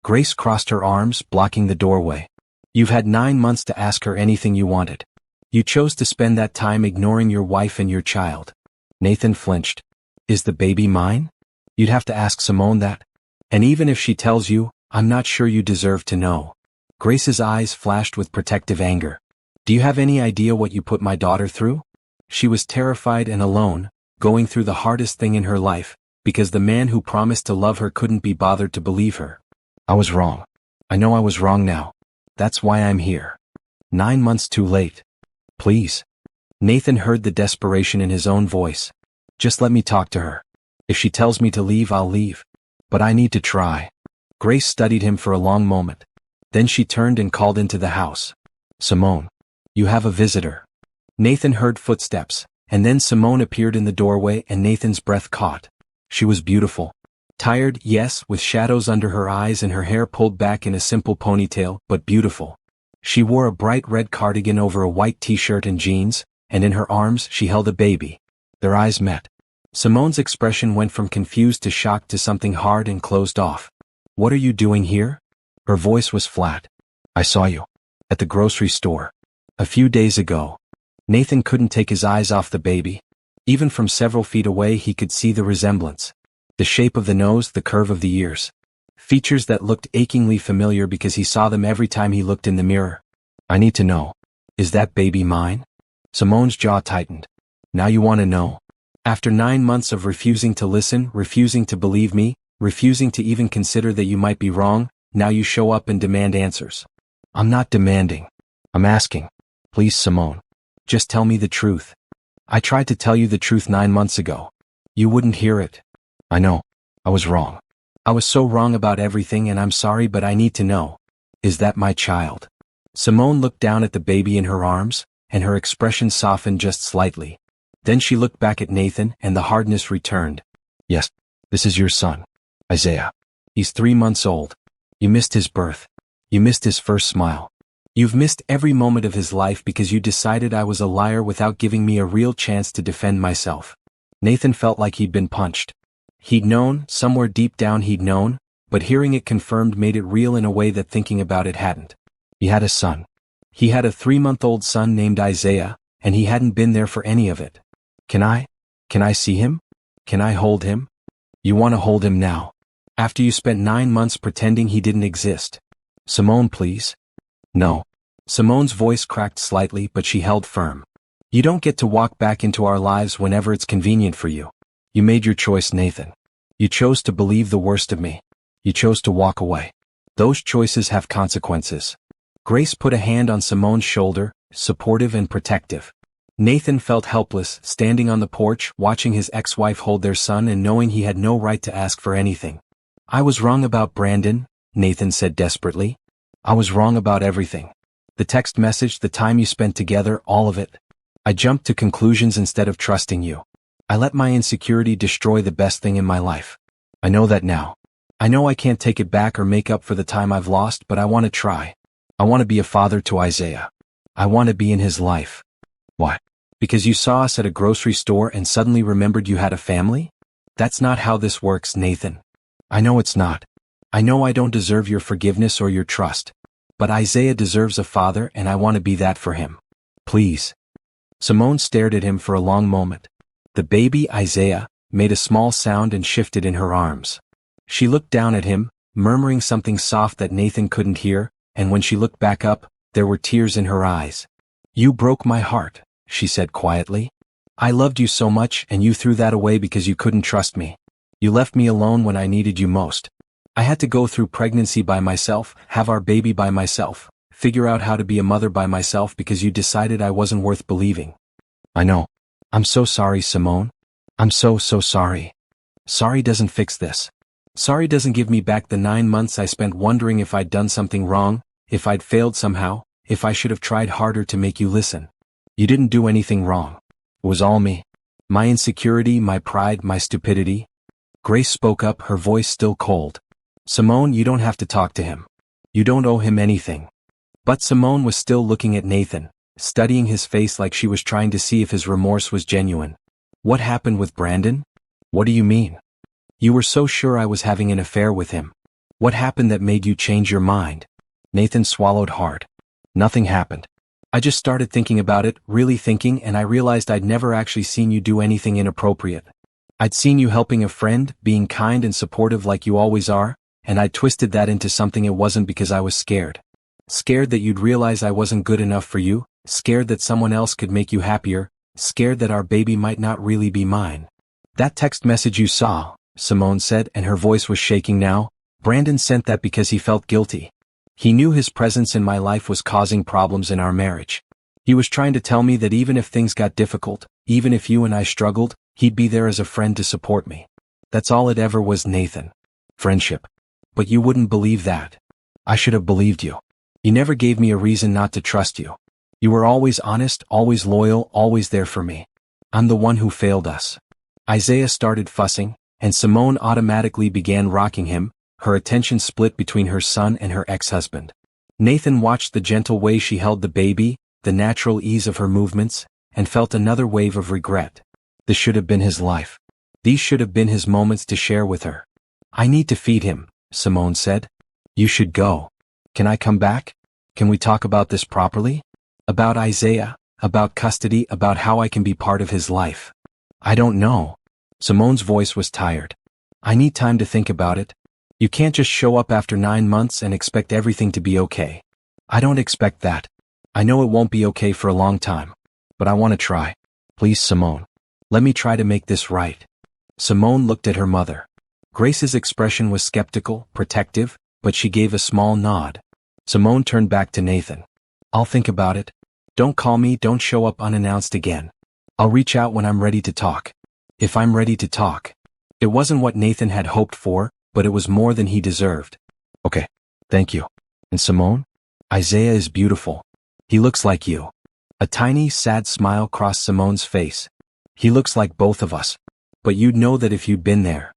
Grace crossed her arms, blocking the doorway. You've had 9 months to ask her anything you wanted. You chose to spend that time ignoring your wife and your child. Nathan flinched. Is the baby mine? You'd have to ask Simone that. And even if she tells you, I'm not sure you deserve to know. Grace's eyes flashed with protective anger. Do you have any idea what you put my daughter through? She was terrified and alone, going through the hardest thing in her life, because the man who promised to love her couldn't be bothered to believe her. I was wrong. I know I was wrong now. That's why I'm here. 9 months too late. Please. Nathan heard the desperation in his own voice. Just let me talk to her. If she tells me to leave, I'll leave. But I need to try. Grace studied him for a long moment. Then she turned and called into the house. Simone. You have a visitor. Nathan heard footsteps, and then Simone appeared in the doorway and Nathan's breath caught. She was beautiful. Tired, yes, with shadows under her eyes and her hair pulled back in a simple ponytail, but beautiful. She wore a bright red cardigan over a white t-shirt and jeans, and in her arms she held a baby. Their eyes met. Simone's expression went from confused to shocked to something hard and closed off. What are you doing here? Her voice was flat. I saw you. At the grocery store. A few days ago. Nathan couldn't take his eyes off the baby. Even from several feet away he could see the resemblance. The shape of the nose, the curve of the ears. Features that looked achingly familiar because he saw them every time he looked in the mirror. I need to know. Is that baby mine? Simone's jaw tightened. Now you want to know. After 9 months of refusing to listen, refusing to believe me, refusing to even consider that you might be wrong, now you show up and demand answers. I'm not demanding. I'm asking. Please, Simone. Just tell me the truth. I tried to tell you the truth 9 months ago. You wouldn't hear it. I know. I was wrong. I was so wrong about everything and I'm sorry, but I need to know. Is that my child? Simone looked down at the baby in her arms, and her expression softened just slightly. Then she looked back at Nathan and the hardness returned. Yes, this is your son, Isaiah. He's 3 months old. You missed his birth. You missed his first smile. You've missed every moment of his life because you decided I was a liar without giving me a real chance to defend myself. Nathan felt like he'd been punched. He'd known, somewhere deep down he'd known, but hearing it confirmed made it real in a way that thinking about it hadn't. He had a son. He had a 3-month-old son named Isaiah, and he hadn't been there for any of it. Can I see him? Can I hold him? You want to hold him now? After you spent 9 months pretending he didn't exist. Simone, please. No. Simone's voice cracked slightly, but she held firm. You don't get to walk back into our lives whenever it's convenient for you. You made your choice, Nathan. You chose to believe the worst of me. You chose to walk away. Those choices have consequences. Grace put a hand on Simone's shoulder, supportive and protective. Nathan felt helpless, standing on the porch, watching his ex-wife hold their son and knowing he had no right to ask for anything. I was wrong about Brandon, Nathan said desperately. I was wrong about everything. The text message, the time you spent together, all of it. I jumped to conclusions instead of trusting you. I let my insecurity destroy the best thing in my life. I know that now. I know I can't take it back or make up for the time I've lost, but I want to try. I want to be a father to Isaiah. I want to be in his life. Why? Because you saw us at a grocery store and suddenly remembered you had a family? That's not how this works, Nathan. I know it's not. I know I don't deserve your forgiveness or your trust. But Isaiah deserves a father and I want to be that for him. Please. Simone stared at him for a long moment. The baby, Isaiah, made a small sound and shifted in her arms. She looked down at him, murmuring something soft that Nathan couldn't hear, and when she looked back up, there were tears in her eyes. You broke my heart, she said quietly. I loved you so much and you threw that away because you couldn't trust me. You left me alone when I needed you most. I had to go through pregnancy by myself, have our baby by myself, figure out how to be a mother by myself because you decided I wasn't worth believing. I know. I'm so sorry, Simone. I'm so sorry. Sorry doesn't fix this. Sorry doesn't give me back the 9 months I spent wondering if I'd done something wrong, if I'd failed somehow, if I should have tried harder to make you listen. You didn't do anything wrong. It was all me. My insecurity, my pride, my stupidity. Grace spoke up, her voice still cold. Simone, you don't have to talk to him. You don't owe him anything. But Simone was still looking at Nathan, studying his face like she was trying to see if his remorse was genuine. What happened with Brandon? What do you mean? You were so sure I was having an affair with him. What happened that made you change your mind? Nathan swallowed hard. Nothing happened. I just started thinking about it, really thinking, and I realized I'd never actually seen you do anything inappropriate. I'd seen you helping a friend, being kind and supportive like you always are, and I twisted that into something it wasn't because I was scared. Scared that you'd realize I wasn't good enough for you, scared that someone else could make you happier, scared that our baby might not really be mine. That text message you saw, Simone said, and her voice was shaking now, Brandon sent that because he felt guilty. He knew his presence in my life was causing problems in our marriage. He was trying to tell me that even if things got difficult, even if you and I struggled, he'd be there as a friend to support me. That's all it ever was, Nathan. Friendship. But you wouldn't believe that. I should have believed you. You never gave me a reason not to trust you. You were always honest, always loyal, always there for me. I'm the one who failed us. Isaiah started fussing, and Simone automatically began rocking him, her attention split between her son and her ex-husband. Nathan watched the gentle way she held the baby, the natural ease of her movements, and felt another wave of regret. This should have been his life. These should have been his moments to share with her. I need to feed him, Simone said. You should go. Can I come back? Can we talk about this properly? About Isaiah, about custody, about how I can be part of his life. I don't know. Simone's voice was tired. I need time to think about it. You can't just show up after 9 months and expect everything to be okay. I don't expect that. I know it won't be okay for a long time. But I want to try. Please, Simone. Let me try to make this right. Simone looked at her mother. Grace's expression was skeptical, protective, but she gave a small nod. Simone turned back to Nathan. I'll think about it. Don't call me, don't show up unannounced again. I'll reach out when I'm ready to talk. If I'm ready to talk. It wasn't what Nathan had hoped for, but it was more than he deserved. Okay, thank you. And Simone? Isaiah is beautiful. He looks like you. A tiny, sad smile crossed Simone's face. He looks like both of us. But you'd know that if you'd been there.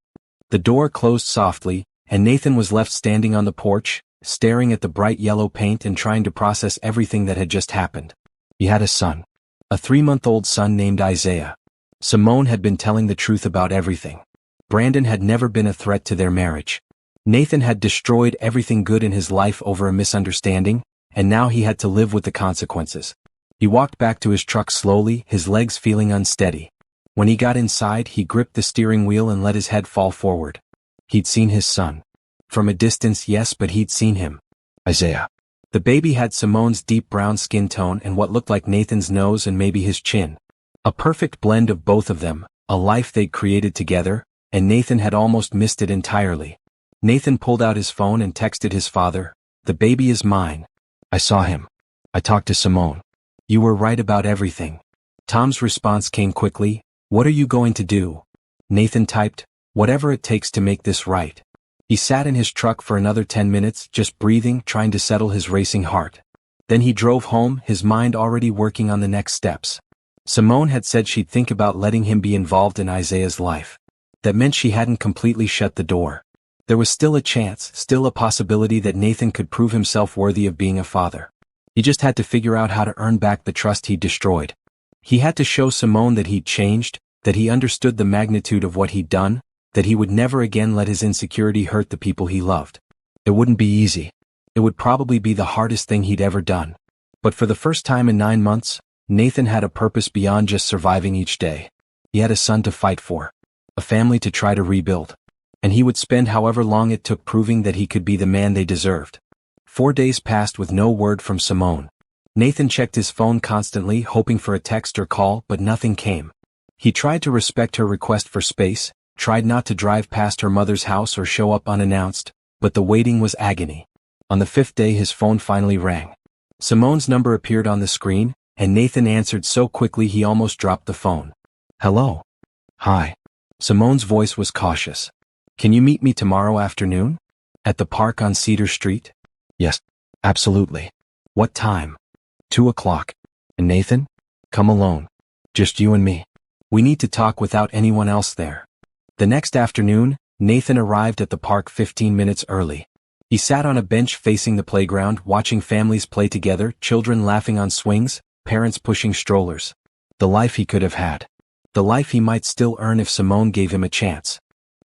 The door closed softly, and Nathan was left standing on the porch, staring at the bright yellow paint and trying to process everything that had just happened. He had a son. A 3-month-old son named Isaiah. Simone had been telling the truth about everything. Brandon had never been a threat to their marriage. Nathan had destroyed everything good in his life over a misunderstanding, and now he had to live with the consequences. He walked back to his truck slowly, his legs feeling unsteady. When he got inside, he gripped the steering wheel and let his head fall forward. He'd seen his son. From a distance, yes, but he'd seen him. Isaiah. The baby had Simone's deep brown skin tone and what looked like Nathan's nose and maybe his chin. A perfect blend of both of them, a life they'd created together, and Nathan had almost missed it entirely. Nathan pulled out his phone and texted his father, "The baby is mine. I saw him. I talked to Simone. You were right about everything." Tom's response came quickly, "What are you going to do?" Nathan typed, "Whatever it takes to make this right." He sat in his truck for another 10 minutes, just breathing, trying to settle his racing heart. Then he drove home, his mind already working on the next steps. Simone had said she'd think about letting him be involved in Isaiah's life. That meant she hadn't completely shut the door. There was still a chance, still a possibility that Nathan could prove himself worthy of being a father. He just had to figure out how to earn back the trust he'd destroyed. He had to show Simone that he'd changed, that he understood the magnitude of what he'd done, that he would never again let his insecurity hurt the people he loved. It wouldn't be easy. It would probably be the hardest thing he'd ever done. But for the first time in 9 months, Nathan had a purpose beyond just surviving each day. He had a son to fight for. A family to try to rebuild. And he would spend however long it took proving that he could be the man they deserved. 4 days passed with no word from Simone. Nathan checked his phone constantly, hoping for a text or call, but nothing came. He tried to respect her request for space, tried not to drive past her mother's house or show up unannounced, but the waiting was agony. On the 5th day his phone finally rang. Simone's number appeared on the screen, and Nathan answered so quickly he almost dropped the phone. Hello. Hi. Simone's voice was cautious. Can you meet me tomorrow afternoon? At the park on Cedar Street? Yes, absolutely. What time? 2 o'clock. And Nathan? Come alone. Just you and me. We need to talk without anyone else there. The next afternoon, Nathan arrived at the park 15 minutes early. He sat on a bench facing the playground watching families play together, children laughing on swings, parents pushing strollers. The life he could have had. The life he might still earn if Simone gave him a chance.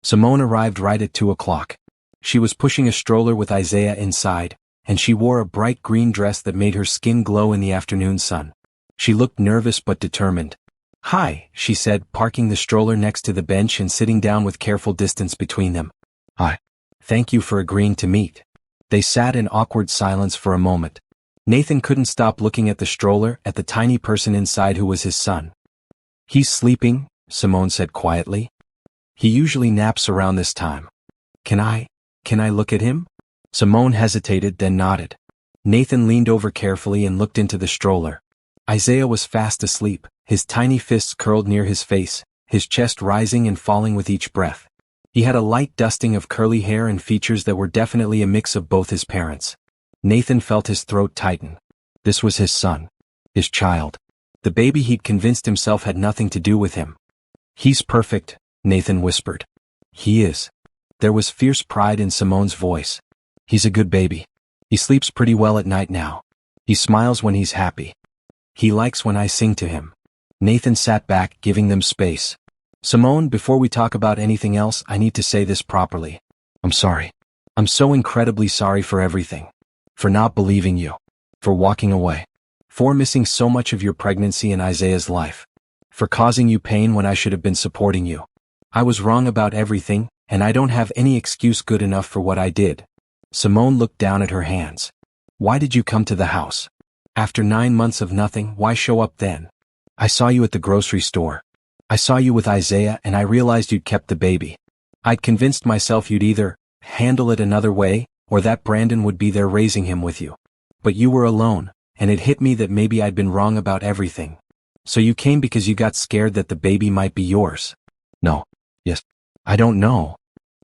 Simone arrived right at 2 o'clock. She was pushing a stroller with Isaiah inside, and she wore a bright green dress that made her skin glow in the afternoon sun. She looked nervous but determined. Hi, she said, parking the stroller next to the bench and sitting down with careful distance between them. Hi. Thank you for agreeing to meet. They sat in awkward silence for a moment. Nathan couldn't stop looking at the stroller, at the tiny person inside who was his son. He's sleeping, Simone said quietly. He usually naps around this time. Can I look at him? Simone hesitated, then nodded. Nathan leaned over carefully and looked into the stroller. Isaiah was fast asleep, his tiny fists curled near his face, his chest rising and falling with each breath. He had a light dusting of curly hair and features that were definitely a mix of both his parents. Nathan felt his throat tighten. This was his son. His child. The baby he'd convinced himself had nothing to do with him. He's perfect, Nathan whispered. He is. There was fierce pride in Simone's voice. He's a good baby. He sleeps pretty well at night now. He smiles when he's happy. He likes when I sing to him. Nathan sat back, giving them space. Simone, before we talk about anything else, I need to say this properly. I'm sorry. I'm so incredibly sorry for everything. For not believing you. For walking away. For missing so much of your pregnancy and Isaiah's life. For causing you pain when I should have been supporting you. I was wrong about everything, and I don't have any excuse good enough for what I did. Simone looked down at her hands. Why did you come to the house? After 9 months of nothing, why show up then? I saw you at the grocery store. I saw you with Isaiah and I realized you'd kept the baby. I'd convinced myself you'd either handle it another way, or that Brandon would be there raising him with you. But you were alone, and it hit me that maybe I'd been wrong about everything. So you came because you got scared that the baby might be yours. No. Yes. I don't know.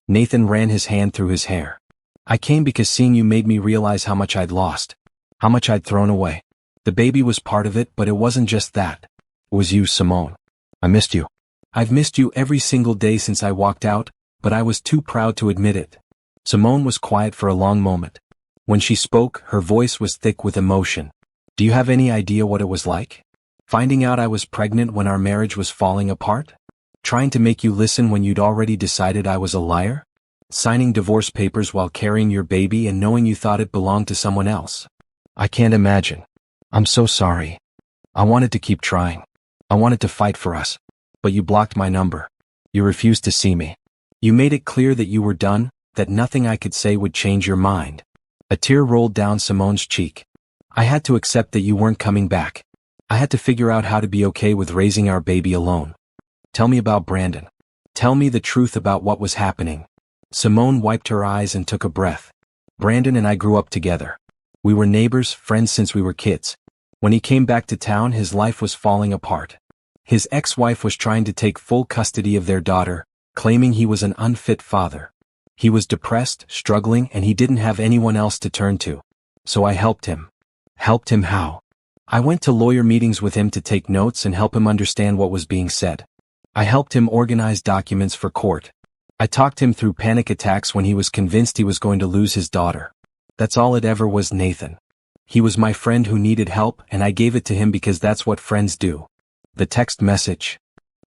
Nathan ran his hand through his hair. I came because seeing you made me realize how much I'd lost. How much I'd thrown away. The baby was part of it, but it wasn't just that. It was you, Simone. I missed you. I've missed you every single day since I walked out, but I was too proud to admit it. Simone was quiet for a long moment. When she spoke, her voice was thick with emotion. Do you have any idea what it was like? Finding out I was pregnant when our marriage was falling apart? Trying to make you listen when you'd already decided I was a liar? Signing divorce papers while carrying your baby and knowing you thought it belonged to someone else? I can't imagine. I'm so sorry. I wanted to keep trying. I wanted to fight for us. But you blocked my number. You refused to see me. You made it clear that you were done, that nothing I could say would change your mind. A tear rolled down Simone's cheek. I had to accept that you weren't coming back. I had to figure out how to be okay with raising our baby alone. Tell me about Brandon. Tell me the truth about what was happening. Simone wiped her eyes and took a breath. Brandon and I grew up together. We were neighbors, friends since we were kids. When he came back to town, his life was falling apart. His ex-wife was trying to take full custody of their daughter, claiming he was an unfit father. He was depressed, struggling, and he didn't have anyone else to turn to. So I helped him. Helped him how? I went to lawyer meetings with him to take notes and help him understand what was being said. I helped him organize documents for court. I talked him through panic attacks when he was convinced he was going to lose his daughter. That's all it ever was, Nathan. He was my friend who needed help, and I gave it to him because that's what friends do. The text message.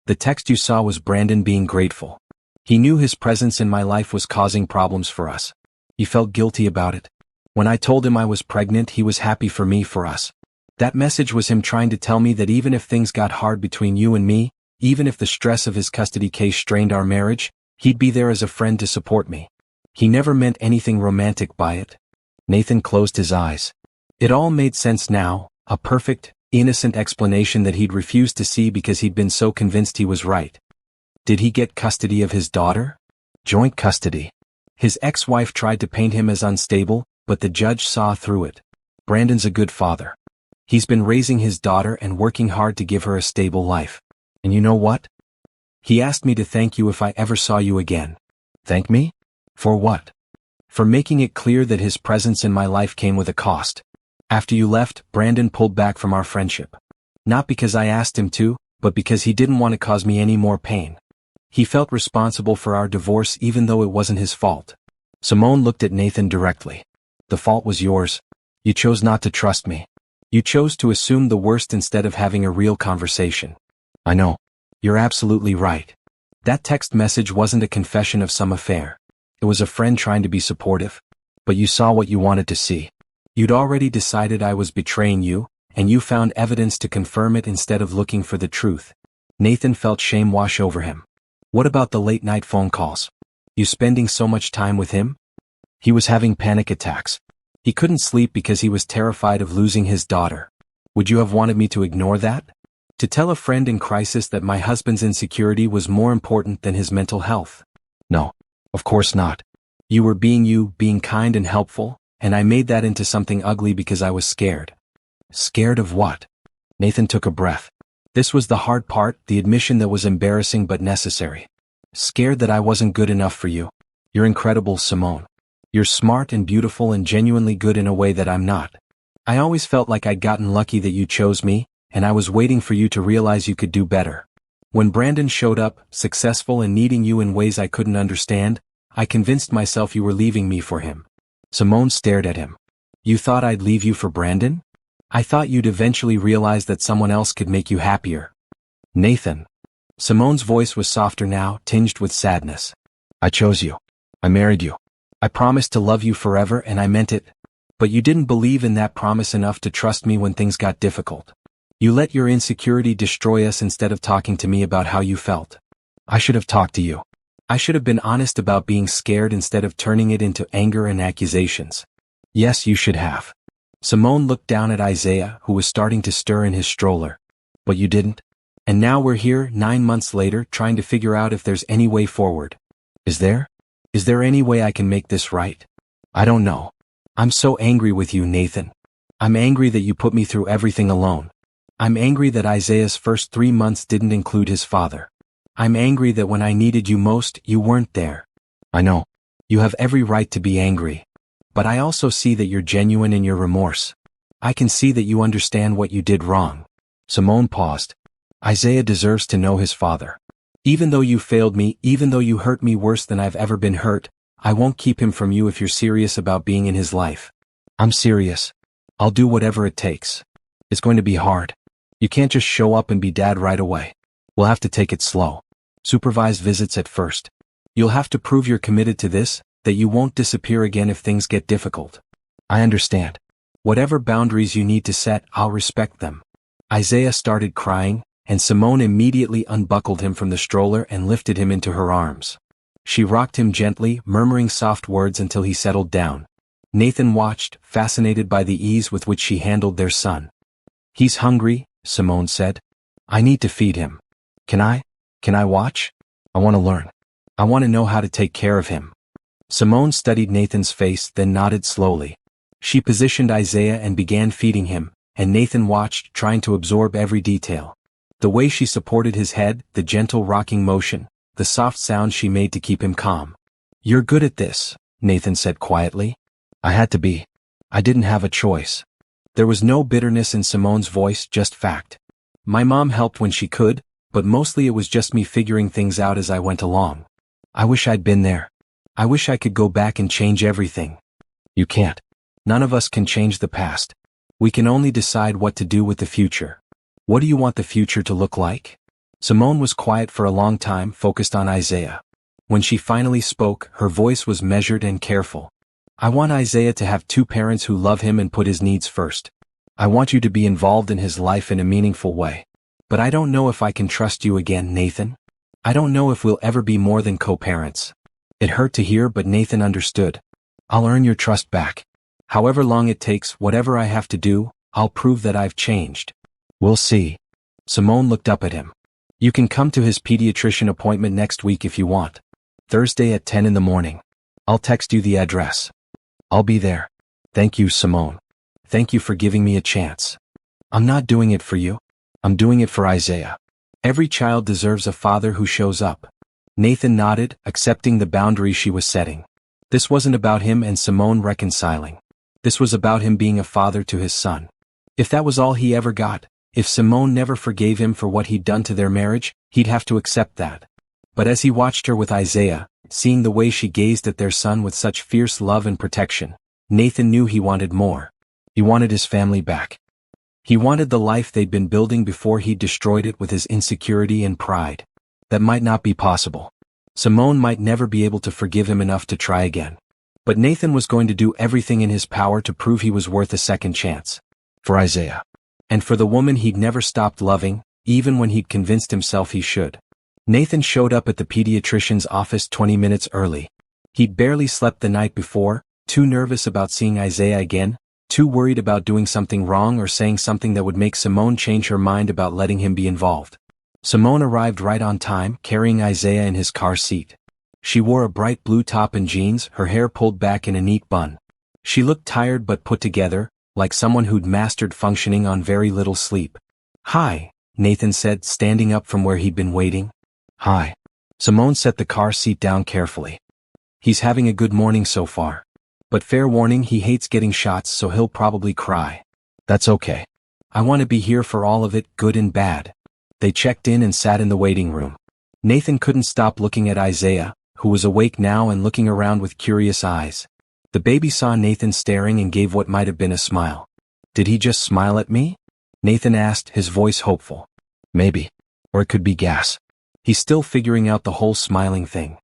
The text you saw was Brandon being grateful. He knew his presence in my life was causing problems for us. He felt guilty about it. When I told him I was pregnant, he was happy for me, for us. That message was him trying to tell me that even if things got hard between you and me, even if the stress of his custody case strained our marriage, he'd be there as a friend to support me. He never meant anything romantic by it. Nathan closed his eyes. It all made sense now, a perfect, innocent explanation that he'd refused to see because he'd been so convinced he was right. Did he get custody of his daughter? Joint custody. His ex-wife tried to paint him as unstable, but the judge saw through it. Brandon's a good father. He's been raising his daughter and working hard to give her a stable life. And you know what? He asked me to thank you if I ever saw you again. Thank me? For what? For making it clear that his presence in my life came with a cost. After you left, Brandon pulled back from our friendship. Not because I asked him to, but because he didn't want to cause me any more pain. He felt responsible for our divorce even though it wasn't his fault. Simone looked at Nathan directly. The fault was yours. You chose not to trust me. You chose to assume the worst instead of having a real conversation. I know. You're absolutely right. That text message wasn't a confession of some affair. It was a friend trying to be supportive. But you saw what you wanted to see. You'd already decided I was betraying you, and you found evidence to confirm it instead of looking for the truth. Nathan felt shame wash over him. What about the late-night phone calls? You spending so much time with him? He was having panic attacks. He couldn't sleep because he was terrified of losing his daughter. Would you have wanted me to ignore that? To tell a friend in crisis that my husband's insecurity was more important than his mental health? No, of course not. You were being you, being kind and helpful, and I made that into something ugly because I was scared. Scared of what? Nathan took a breath. This was the hard part, the admission that was embarrassing but necessary. Scared that I wasn't good enough for you. You're incredible, Simone. You're smart and beautiful and genuinely good in a way that I'm not. I always felt like I'd gotten lucky that you chose me, and I was waiting for you to realize you could do better. When Brandon showed up, successful and needing you in ways I couldn't understand, I convinced myself you were leaving me for him. Simone stared at him. You thought I'd leave you for Brandon? I thought you'd eventually realize that someone else could make you happier. Nathan. Simone's voice was softer now, tinged with sadness. I chose you. I married you. I promised to love you forever and I meant it. But you didn't believe in that promise enough to trust me when things got difficult. You let your insecurity destroy us instead of talking to me about how you felt. I should have talked to you. I should have been honest about being scared instead of turning it into anger and accusations. Yes, you should have. Simone looked down at Isaiah, who was starting to stir in his stroller. But you didn't. And now we're here, 9 months later, trying to figure out if there's any way forward. Is there? Is there any way I can make this right? I don't know. I'm so angry with you, Nathan. I'm angry that you put me through everything alone. I'm angry that Isaiah's first 3 months didn't include his father. I'm angry that when I needed you most, you weren't there. I know. You have every right to be angry. But I also see that you're genuine in your remorse. I can see that you understand what you did wrong. Simone paused. Isaiah deserves to know his father. Even though you failed me, even though you hurt me worse than I've ever been hurt, I won't keep him from you if you're serious about being in his life. I'm serious. I'll do whatever it takes. It's going to be hard. You can't just show up and be dad right away. We'll have to take it slow. Supervised visits at first. You'll have to prove you're committed to this, that you won't disappear again if things get difficult. I understand. Whatever boundaries you need to set, I'll respect them. Isaiah started crying, and Simone immediately unbuckled him from the stroller and lifted him into her arms. She rocked him gently, murmuring soft words until he settled down. Nathan watched, fascinated by the ease with which she handled their son. He's hungry, Simone said. I need to feed him. Can I watch? I want to learn. I want to know how to take care of him. Simone studied Nathan's face, then nodded slowly. She positioned Isaiah and began feeding him, and Nathan watched, trying to absorb every detail. The way she supported his head, the gentle rocking motion, the soft sounds she made to keep him calm. You're good at this, Nathan said quietly. I had to be. I didn't have a choice. There was no bitterness in Simone's voice, just fact. My mom helped when she could, but mostly it was just me figuring things out as I went along. I wish I'd been there. I wish I could go back and change everything. You can't. None of us can change the past. We can only decide what to do with the future. What do you want the future to look like? Simone was quiet for a long time, focused on Isaiah. When she finally spoke, her voice was measured and careful. I want Isaiah to have 2 parents who love him and put his needs first. I want you to be involved in his life in a meaningful way. But I don't know if I can trust you again, Nathan. I don't know if we'll ever be more than co-parents. It hurt to hear, but Nathan understood. I'll earn your trust back. However long it takes, whatever I have to do, I'll prove that I've changed. We'll see. Simone looked up at him. You can come to his pediatrician appointment next week if you want. Thursday at 10 in the morning. I'll text you the address. I'll be there. Thank you, Simone. Thank you for giving me a chance. I'm not doing it for you. I'm doing it for Isaiah. Every child deserves a father who shows up. Nathan nodded, accepting the boundaries she was setting. This wasn't about him and Simone reconciling. This was about him being a father to his son. If that was all he ever got, if Simone never forgave him for what he'd done to their marriage, he'd have to accept that. But as he watched her with Isaiah, seeing the way she gazed at their son with such fierce love and protection, Nathan knew he wanted more. He wanted his family back. He wanted the life they'd been building before he'd destroyed it with his insecurity and pride. That might not be possible. Simone might never be able to forgive him enough to try again. But Nathan was going to do everything in his power to prove he was worth a second chance. For Isaiah. And for the woman he'd never stopped loving, even when he'd convinced himself he should. Nathan showed up at the pediatrician's office 20 minutes early. He'd barely slept the night before, too nervous about seeing Isaiah again, too worried about doing something wrong or saying something that would make Simone change her mind about letting him be involved. Simone arrived right on time, carrying Isaiah in his car seat. She wore a bright blue top and jeans, her hair pulled back in a neat bun. She looked tired but put together, like someone who'd mastered functioning on very little sleep. "Hi," Nathan said, standing up from where he'd been waiting. "Hi." Simone set the car seat down carefully. "He's having a good morning so far. But fair warning, he hates getting shots, so he'll probably cry. That's okay. I want to be here for all of it, good and bad." They checked in and sat in the waiting room. Nathan couldn't stop looking at Isaiah, who was awake now and looking around with curious eyes. The baby saw Nathan staring and gave what might have been a smile. "Did he just smile at me?" Nathan asked, his voice hopeful. "Maybe. Or it could be gas." He's still figuring out the whole smiling thing.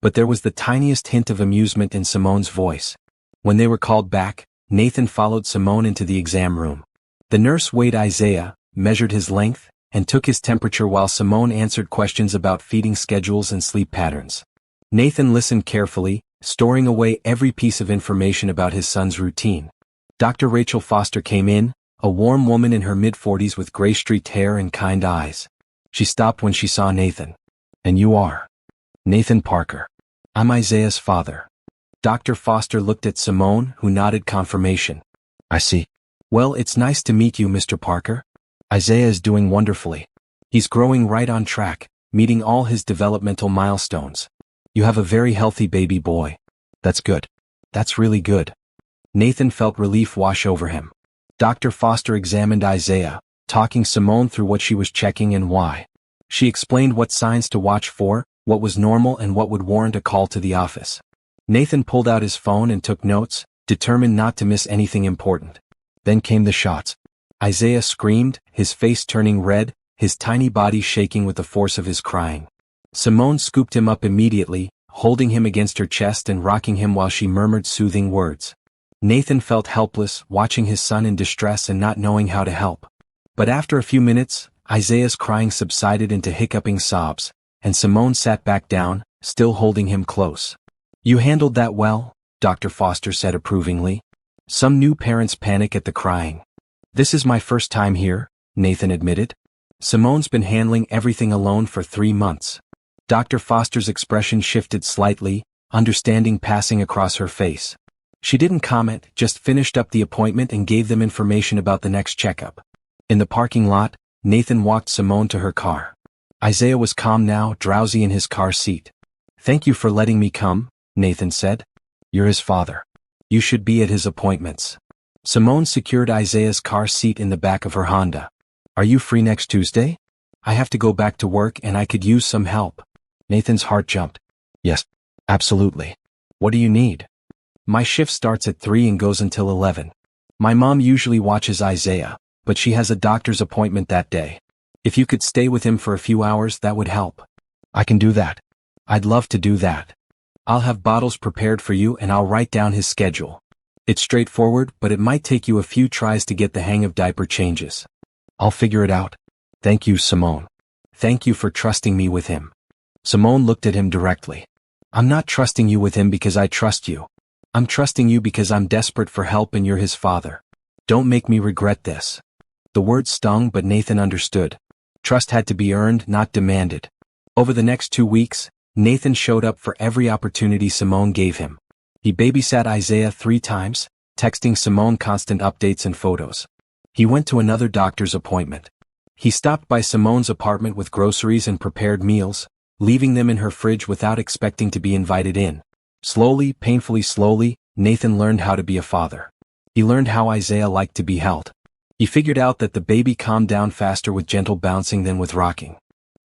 But there was the tiniest hint of amusement in Simone's voice. When they were called back, Nathan followed Simone into the exam room. The nurse weighed Isaiah, measured his length, and took his temperature while Simone answered questions about feeding schedules and sleep patterns. Nathan listened carefully, storing away every piece of information about his son's routine. Dr. Rachel Foster came in, a warm woman in her mid-40s with gray-streaked hair and kind eyes. She stopped when she saw Nathan. "And you are?" "Nathan Parker. I'm Isaiah's father." Dr. Foster looked at Simone, who nodded confirmation. "I see. Well, it's nice to meet you, Mr. Parker. Isaiah is doing wonderfully. He's growing right on track, meeting all his developmental milestones. You have a very healthy baby boy. That's good. That's really good." Nathan felt relief wash over him. Dr. Foster examined Isaiah, talking Simone through what she was checking and why. She explained what signs to watch for, what was normal and what would warrant a call to the office. Nathan pulled out his phone and took notes, determined not to miss anything important. Then came the shots. Isaiah screamed, his face turning red, his tiny body shaking with the force of his crying. Simone scooped him up immediately, holding him against her chest and rocking him while she murmured soothing words. Nathan felt helpless, watching his son in distress and not knowing how to help. But after a few minutes, Isaiah's crying subsided into hiccuping sobs, and Simone sat back down, still holding him close. "You handled that well," Dr. Foster said approvingly. "Some new parents panic at the crying." "This is my first time here," Nathan admitted. "Simone's been handling everything alone for 3 months." Dr. Foster's expression shifted slightly, understanding passing across her face. She didn't comment, just finished up the appointment and gave them information about the next checkup. In the parking lot, Nathan walked Simone to her car. Isaiah was calm now, drowsy in his car seat. "Thank you for letting me come," Nathan said. "You're his father. You should be at his appointments." Simone secured Isaiah's car seat in the back of her Honda. "Are you free next Tuesday? I have to go back to work and I could use some help." Nathan's heart jumped. "Yes, absolutely. What do you need?" "My shift starts at 3 and goes until 11. My mom usually watches Isaiah, but she has a doctor's appointment that day. If you could stay with him for a few hours, that would help." "I can do that. I'd love to do that. I'll have bottles prepared for you and I'll write down his schedule. It's straightforward, but it might take you a few tries to get the hang of diaper changes. I'll figure it out. Thank you, Simone. Thank you for trusting me with him." Simone looked at him directly. "I'm not trusting you with him because I trust you. I'm trusting you because I'm desperate for help and you're his father. Don't make me regret this." The words stung, but Nathan understood. Trust had to be earned, not demanded. Over the next 2 weeks, Nathan showed up for every opportunity Simone gave him. He babysat Isaiah 3 times, texting Simone constant updates and photos. He went to another doctor's appointment. He stopped by Simone's apartment with groceries and prepared meals, leaving them in her fridge without expecting to be invited in. Slowly, painfully slowly, Nathan learned how to be a father. He learned how Isaiah liked to be held. He figured out that the baby calmed down faster with gentle bouncing than with rocking.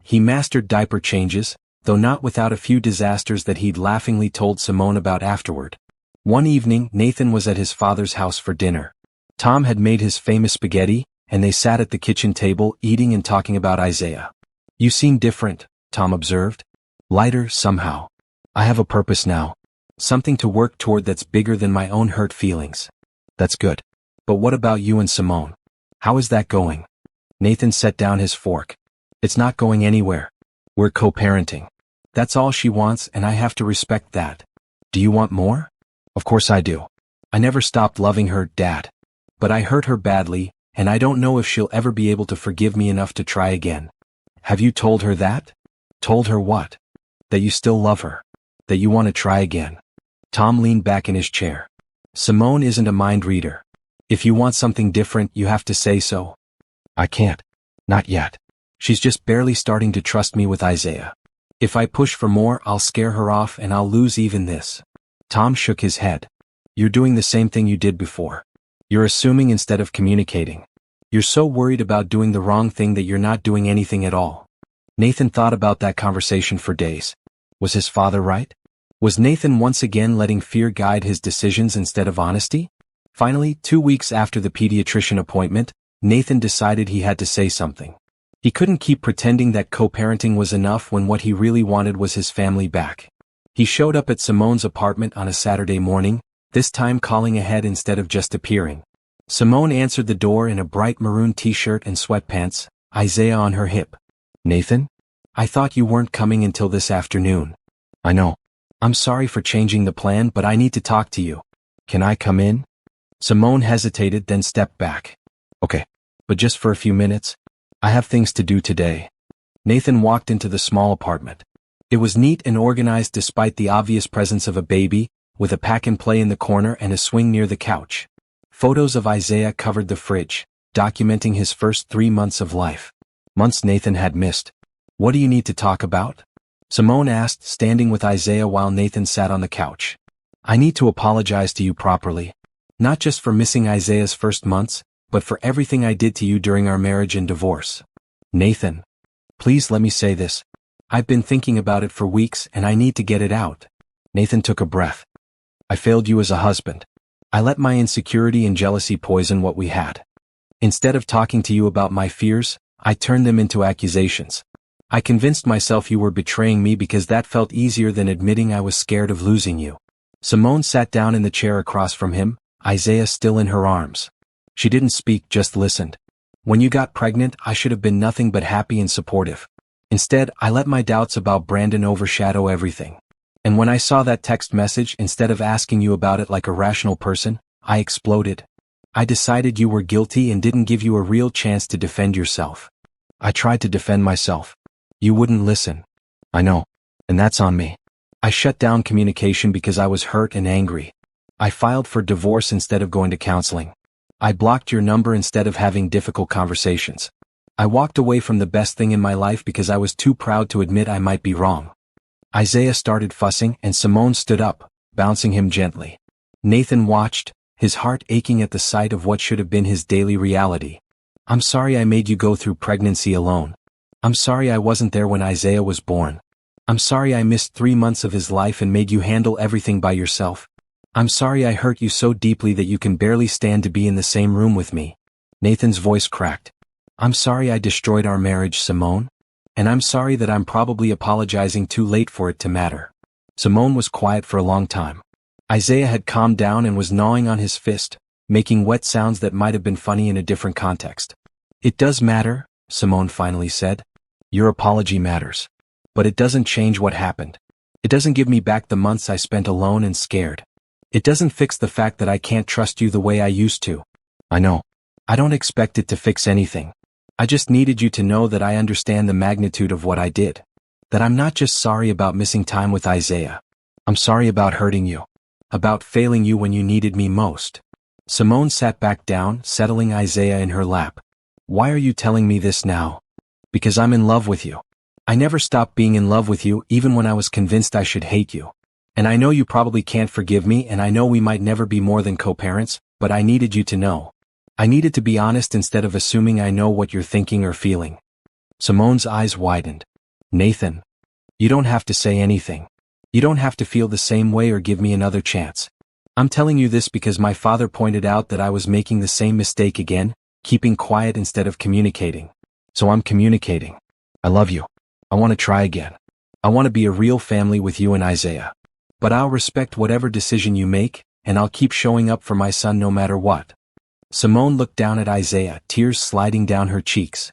He mastered diaper changes, though not without a few disasters that he'd laughingly told Simone about afterward. One evening, Nathan was at his father's house for dinner. Tom had made his famous spaghetti, and they sat at the kitchen table eating and talking about Isaiah. "You seem different," Tom observed. "Lighter, somehow. I have a purpose now. Something to work toward that's bigger than my own hurt feelings." "That's good. But what about you and Simone? How is that going?" Nathan set down his fork. "It's not going anywhere. We're co-parenting. That's all she wants, and I have to respect that. Do you want more?" "Of course I do. I never stopped loving her, Dad. But I hurt her badly, and I don't know if she'll ever be able to forgive me enough to try again." "Have you told her that?" "Told her what?" "That you still love her. That you want to try again." Tom leaned back in his chair. "Simone isn't a mind reader. If you want something different, you have to say so." "I can't. Not yet. She's just barely starting to trust me with Isaiah. If I push for more, I'll scare her off and I'll lose even this." Tom shook his head. "You're doing the same thing you did before. You're assuming instead of communicating. You're so worried about doing the wrong thing that you're not doing anything at all." Nathan thought about that conversation for days. Was his father right? Was Nathan once again letting fear guide his decisions instead of honesty? Finally, 2 weeks after the pediatrician appointment, Nathan decided he had to say something. He couldn't keep pretending that co-parenting was enough when what he really wanted was his family back. He showed up at Simone's apartment on a Saturday morning, this time calling ahead instead of just appearing. Simone answered the door in a bright maroon t-shirt and sweatpants, Isaiah on her hip. "Nathan? I thought you weren't coming until this afternoon." "I know. I'm sorry for changing the plan, but I need to talk to you. Can I come in?" Simone hesitated, then stepped back. "Okay, but just for a few minutes. I have things to do today." Nathan walked into the small apartment. It was neat and organized despite the obvious presence of a baby, with a pack-and-play in the corner and a swing near the couch. Photos of Isaiah covered the fridge, documenting his first 3 months of life. Months Nathan had missed. "What do you need to talk about?" Simone asked, standing with Isaiah while Nathan sat on the couch. "I need to apologize to you properly. Not just for missing Isaiah's first months, but for everything I did to you during our marriage and divorce." "Nathan, please let me say this. I've been thinking about it for weeks and I need to get it out." Nathan took a breath. "I failed you as a husband. I let my insecurity and jealousy poison what we had. Instead of talking to you about my fears, I turned them into accusations. I convinced myself you were betraying me because that felt easier than admitting I was scared of losing you." Simone sat down in the chair across from him, Isaiah still in her arms. She didn't speak, just listened. "When you got pregnant, I should have been nothing but happy and supportive. Instead, I let my doubts about Brandon overshadow everything. And when I saw that text message, instead of asking you about it like a rational person, I exploded. I decided you were guilty and didn't give you a real chance to defend yourself. I tried to defend myself. You wouldn't listen. I know. And that's on me. I shut down communication because I was hurt and angry. I filed for divorce instead of going to counseling. I blocked your number instead of having difficult conversations. I walked away from the best thing in my life because I was too proud to admit I might be wrong." Isaiah started fussing and Simone stood up, bouncing him gently. Nathan watched, his heart aching at the sight of what should have been his daily reality. "I'm sorry I made you go through pregnancy alone. I'm sorry I wasn't there when Isaiah was born. I'm sorry I missed 3 months of his life and made you handle everything by yourself. I'm sorry I hurt you so deeply that you can barely stand to be in the same room with me." Nathan's voice cracked. "I'm sorry I destroyed our marriage, Simone. And I'm sorry that I'm probably apologizing too late for it to matter." Simone was quiet for a long time. Isaiah had calmed down and was gnawing on his fist, making wet sounds that might have been funny in a different context. "It does matter," Simone finally said. "Your apology matters. But it doesn't change what happened. It doesn't give me back the months I spent alone and scared. It doesn't fix the fact that I can't trust you the way I used to." "I know. I don't expect it to fix anything. I just needed you to know that I understand the magnitude of what I did. That I'm not just sorry about missing time with Isaiah. I'm sorry about hurting you. About failing you when you needed me most. Simone sat back down, settling Isaiah in her lap. Why are you telling me this now? Because I'm in love with you. I never stopped being in love with you even when I was convinced I should hate you. And I know you probably can't forgive me, and I know we might never be more than co-parents, but I needed you to know. I needed to be honest instead of assuming I know what you're thinking or feeling. Simone's eyes widened. Nathan. You don't have to say anything. You don't have to feel the same way or give me another chance. I'm telling you this because my father pointed out that I was making the same mistake again, keeping quiet instead of communicating. So I'm communicating. I love you. I want to try again. I want to be a real family with you and Isaiah. But I'll respect whatever decision you make, and I'll keep showing up for my son no matter what. Simone looked down at Isaiah, tears sliding down her cheeks.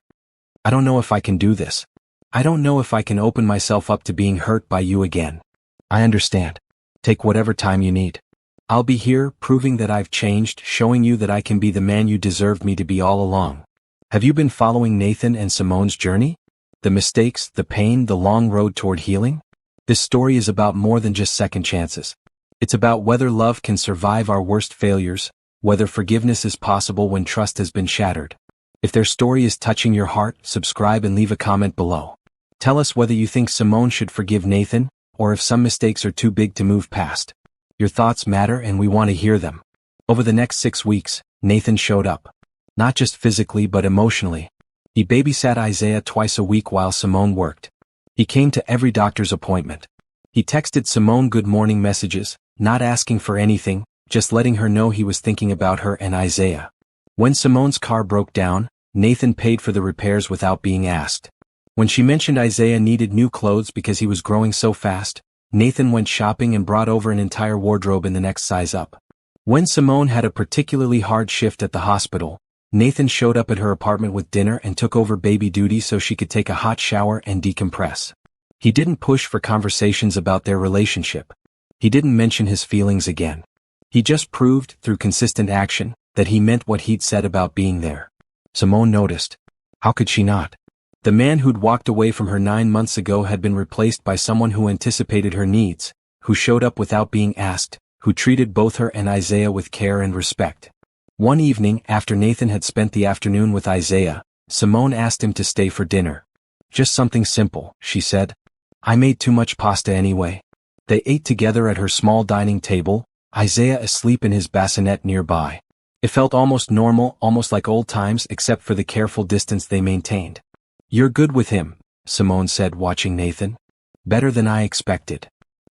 I don't know if I can do this. I don't know if I can open myself up to being hurt by you again. I understand. Take whatever time you need. I'll be here, proving that I've changed, showing you that I can be the man you deserved me to be all along. Have you been following Nathan and Simone's journey? The mistakes, the pain, the long road toward healing? This story is about more than just second chances. It's about whether love can survive our worst failures, whether forgiveness is possible when trust has been shattered. If their story is touching your heart, subscribe and leave a comment below. Tell us whether you think Simone should forgive Nathan, or if some mistakes are too big to move past. Your thoughts matter and we want to hear them. Over the next 6 weeks, Nathan showed up. Not just physically but emotionally. He babysat Isaiah twice a week while Simone worked. He came to every doctor's appointment. He texted Simone good morning messages, not asking for anything, just letting her know he was thinking about her and Isaiah. When Simone's car broke down, Nathan paid for the repairs without being asked. When she mentioned Isaiah needed new clothes because he was growing so fast, Nathan went shopping and brought over an entire wardrobe in the next size up. When Simone had a particularly hard shift at the hospital, Nathan showed up at her apartment with dinner and took over baby duty so she could take a hot shower and decompress. He didn't push for conversations about their relationship. He didn't mention his feelings again. He just proved, through consistent action, that he meant what he'd said about being there. Simone noticed. How could she not? The man who'd walked away from her 9 months ago had been replaced by someone who anticipated her needs, who showed up without being asked, who treated both her and Isaiah with care and respect. One evening, after Nathan had spent the afternoon with Isaiah, Simone asked him to stay for dinner. Just something simple, she said. I made too much pasta anyway. They ate together at her small dining table, Isaiah asleep in his bassinet nearby. It felt almost normal, almost like old times, except for the careful distance they maintained. You're good with him, Simone said, watching Nathan. Better than I expected.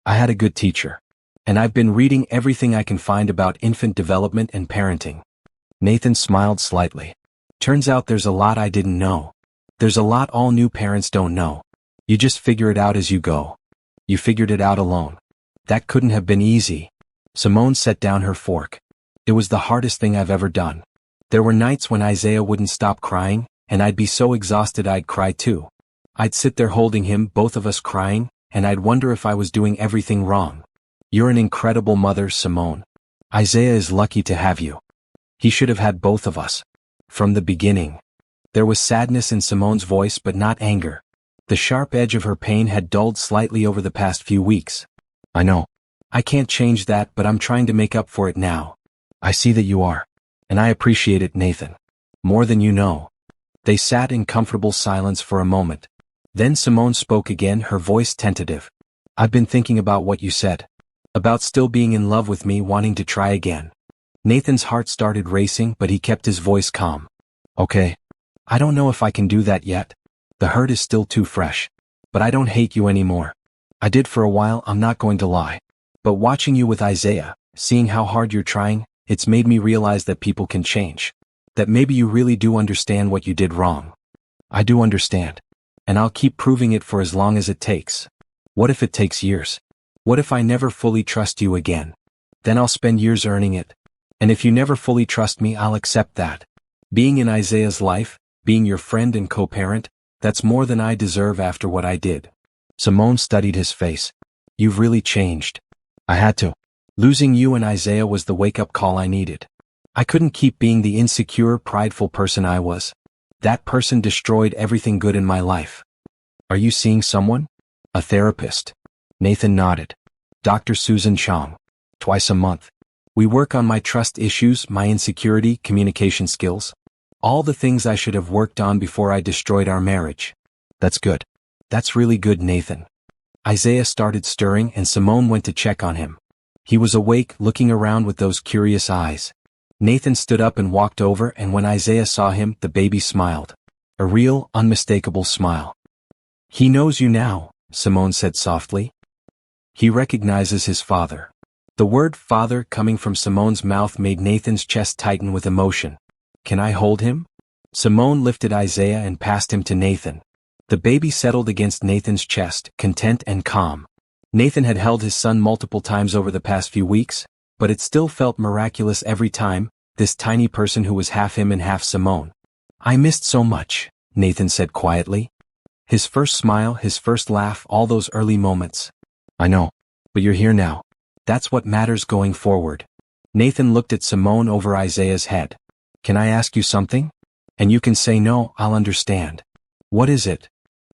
I had a good teacher. And I've been reading everything I can find about infant development and parenting. Nathan smiled slightly. Turns out there's a lot I didn't know. There's a lot all new parents don't know. You just figure it out as you go. You figured it out alone. That couldn't have been easy. Simone set down her fork. It was the hardest thing I've ever done. There were nights when Isaiah wouldn't stop crying, and I'd be so exhausted I'd cry too. I'd sit there holding him, both of us crying, and I'd wonder if I was doing everything wrong. You're an incredible mother, Simone. Isaiah is lucky to have you. He should have had both of us. From the beginning. There was sadness in Simone's voice but not anger. The sharp edge of her pain had dulled slightly over the past few weeks. I know. I can't change that, but I'm trying to make up for it now. I see that you are. And I appreciate it, Nathan. More than you know. They sat in comfortable silence for a moment. Then Simone spoke again, her voice tentative. I've been thinking about what you said. About still being in love with me, wanting to try again. Nathan's heart started racing, but he kept his voice calm. Okay. I don't know if I can do that yet. The hurt is still too fresh. But I don't hate you anymore. I did for a while, I'm not going to lie. But watching you with Isaiah, seeing how hard you're trying, it's made me realize that people can change. That maybe you really do understand what you did wrong. I do understand. And I'll keep proving it for as long as it takes. What if it takes years? What if I never fully trust you again? Then I'll spend years earning it. And if you never fully trust me, I'll accept that. Being in Isaiah's life, being your friend and co-parent, that's more than I deserve after what I did. Simone studied his face. You've really changed. I had to. Losing you and Isaiah was the wake-up call I needed. I couldn't keep being the insecure, prideful person I was. That person destroyed everything good in my life. Are you seeing someone? A therapist. Nathan nodded. Dr. Susan Chong. Twice a month. We work on my trust issues, my insecurity, communication skills. All the things I should have worked on before I destroyed our marriage. That's good. That's really good, Nathan. Isaiah started stirring and Simone went to check on him. He was awake, looking around with those curious eyes. Nathan stood up and walked over, and when Isaiah saw him, the baby smiled. A real, unmistakable smile. He knows you now, Simone said softly. He recognizes his father. The word father coming from Simone's mouth made Nathan's chest tighten with emotion. Can I hold him? Simone lifted Isaiah and passed him to Nathan. The baby settled against Nathan's chest, content and calm. Nathan had held his son multiple times over the past few weeks, but it still felt miraculous every time, this tiny person who was half him and half Simone. I missed so much, Nathan said quietly. His first smile, his first laugh, all those early moments. I know, but you're here now. That's what matters going forward. Nathan looked at Simone over Isaiah's head. Can I ask you something? And you can say no, I'll understand. What is it?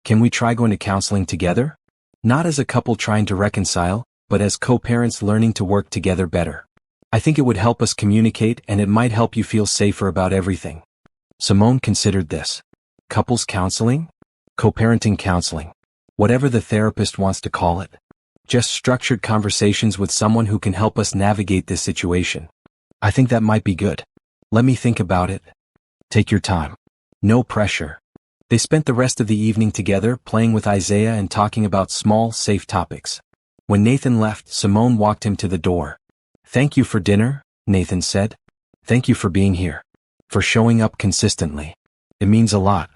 Can we try going to counseling together? Not as a couple trying to reconcile, but as co-parents learning to work together better. I think it would help us communicate and it might help you feel safer about everything. Simone considered this. Couples counseling? Co-parenting counseling. Whatever the therapist wants to call it. Just structured conversations with someone who can help us navigate this situation. I think that might be good. Let me think about it. Take your time. No pressure. They spent the rest of the evening together, playing with Isaiah and talking about small, safe topics. When Nathan left, Simone walked him to the door. Thank you for dinner, Nathan said. Thank you for being here. For showing up consistently. It means a lot.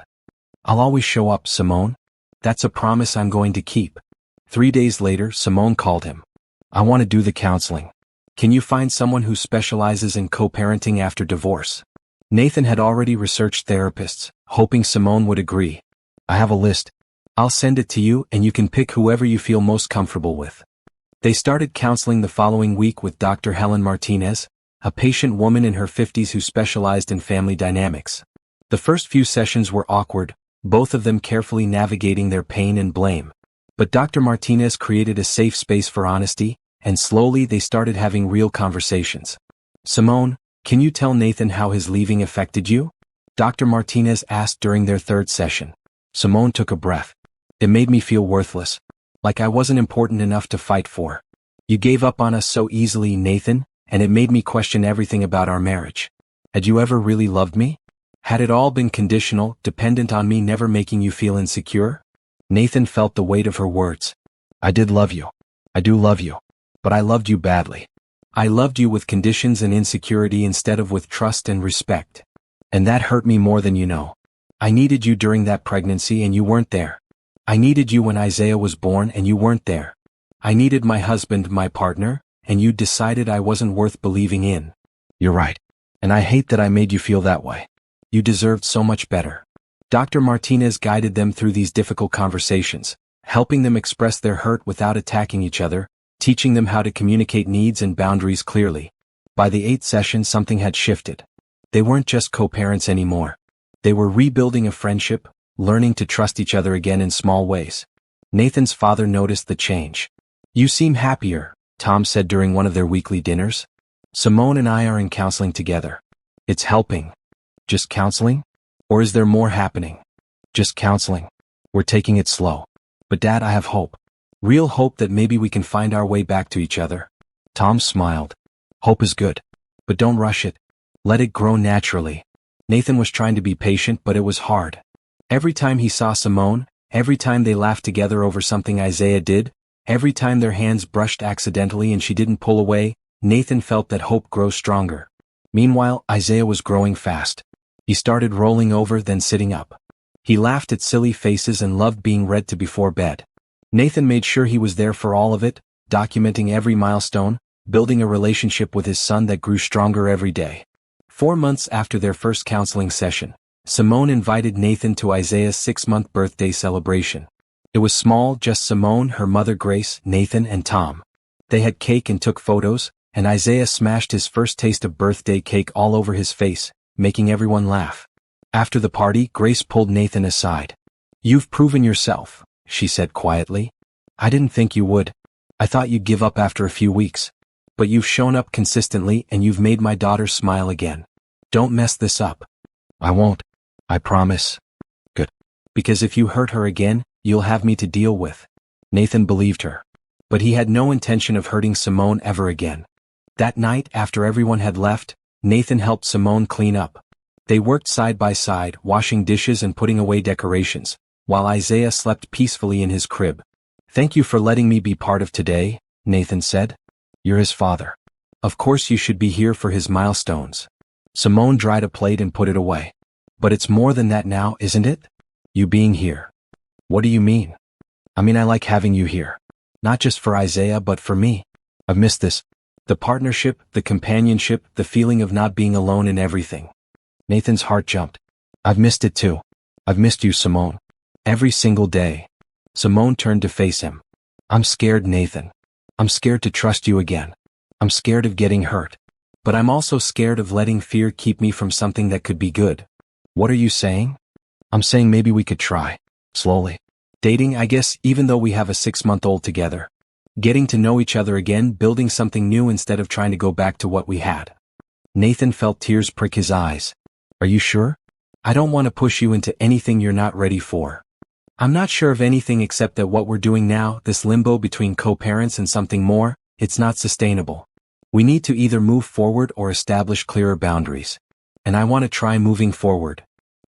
I'll always show up, Simone. That's a promise I'm going to keep. 3 days later, Simone called him. I want to do the counseling. Can you find someone who specializes in co-parenting after divorce? Nathan had already researched therapists, hoping Simone would agree. I have a list. I'll send it to you and you can pick whoever you feel most comfortable with. They started counseling the following week with Dr. Helen Martinez, a patient woman in her 50s who specialized in family dynamics. The first few sessions were awkward, both of them carefully navigating their pain and blame. But Dr. Martinez created a safe space for honesty, and slowly they started having real conversations. Simone, can you tell Nathan how his leaving affected you? Dr. Martinez asked during their third session. Simone took a breath. It made me feel worthless. Like I wasn't important enough to fight for. You gave up on us so easily, Nathan, and it made me question everything about our marriage. Had you ever really loved me? Had it all been conditional, dependent on me never making you feel insecure? Nathan felt the weight of her words. I did love you. I do love you. But I loved you badly. I loved you with conditions and insecurity instead of with trust and respect. And that hurt me more than you know. I needed you during that pregnancy and you weren't there. I needed you when Isaiah was born and you weren't there. I needed my husband, my partner, and you decided I wasn't worth believing in. You're right. And I hate that I made you feel that way. You deserved so much better. Dr. Martinez guided them through these difficult conversations, helping them express their hurt without attacking each other, teaching them how to communicate needs and boundaries clearly. By the 8th session, something had shifted. They weren't just co-parents anymore. They were rebuilding a friendship, learning to trust each other again in small ways. Nathan's father noticed the change. You seem happier, Tom said during one of their weekly dinners. Simone and I are in counseling together. It's helping. Just counseling? Or is there more happening? Just counseling. We're taking it slow. But Dad, I have hope. Real hope that maybe we can find our way back to each other. Tom smiled. Hope is good. But don't rush it. Let it grow naturally. Nathan was trying to be patient, but it was hard. Every time he saw Simone, every time they laughed together over something Isaiah did, every time their hands brushed accidentally and she didn't pull away, Nathan felt that hope grow stronger. Meanwhile, Isaiah was growing fast. He started rolling over, then sitting up. He laughed at silly faces and loved being read to before bed. Nathan made sure he was there for all of it, documenting every milestone, building a relationship with his son that grew stronger every day. 4 months after their first counseling session, Simone invited Nathan to Isaiah's 6-month birthday celebration. It was small, just Simone, her mother Grace, Nathan, and Tom. They had cake and took photos, and Isaiah smashed his first taste of birthday cake all over his face, making everyone laugh. After the party, Grace pulled Nathan aside. "You've proven yourself," she said quietly. "I didn't think you would. I thought you'd give up after a few weeks. But you've shown up consistently and you've made my daughter smile again. Don't mess this up." "I won't. I promise." "Good. Because if you hurt her again, you'll have me to deal with." Nathan believed her. But he had no intention of hurting Simone ever again. That night, after everyone had left, Nathan helped Simone clean up. They worked side by side, washing dishes and putting away decorations, while Isaiah slept peacefully in his crib. "Thank you for letting me be part of today," Nathan said. "You're his father. Of course you should be here for his milestones." Simone dried a plate and put it away. "But it's more than that now, isn't it? You being here." "What do you mean?" "I mean I like having you here. Not just for Isaiah but for me. I've missed this. The partnership, the companionship, the feeling of not being alone in everything." Nathan's heart jumped. "I've missed it too. I've missed you, Simone. Every single day." Simone turned to face him. "I'm scared, Nathan. I'm scared to trust you again. I'm scared of getting hurt. But I'm also scared of letting fear keep me from something that could be good." "What are you saying?" "I'm saying maybe we could try. Slowly. Dating, I guess, even though we have a 6-month-old together. Getting to know each other again, building something new instead of trying to go back to what we had." Nathan felt tears prick his eyes. "Are you sure? I don't want to push you into anything you're not ready for." "I'm not sure of anything except that what we're doing now, this limbo between co-parents and something more, it's not sustainable. We need to either move forward or establish clearer boundaries. And I want to try moving forward."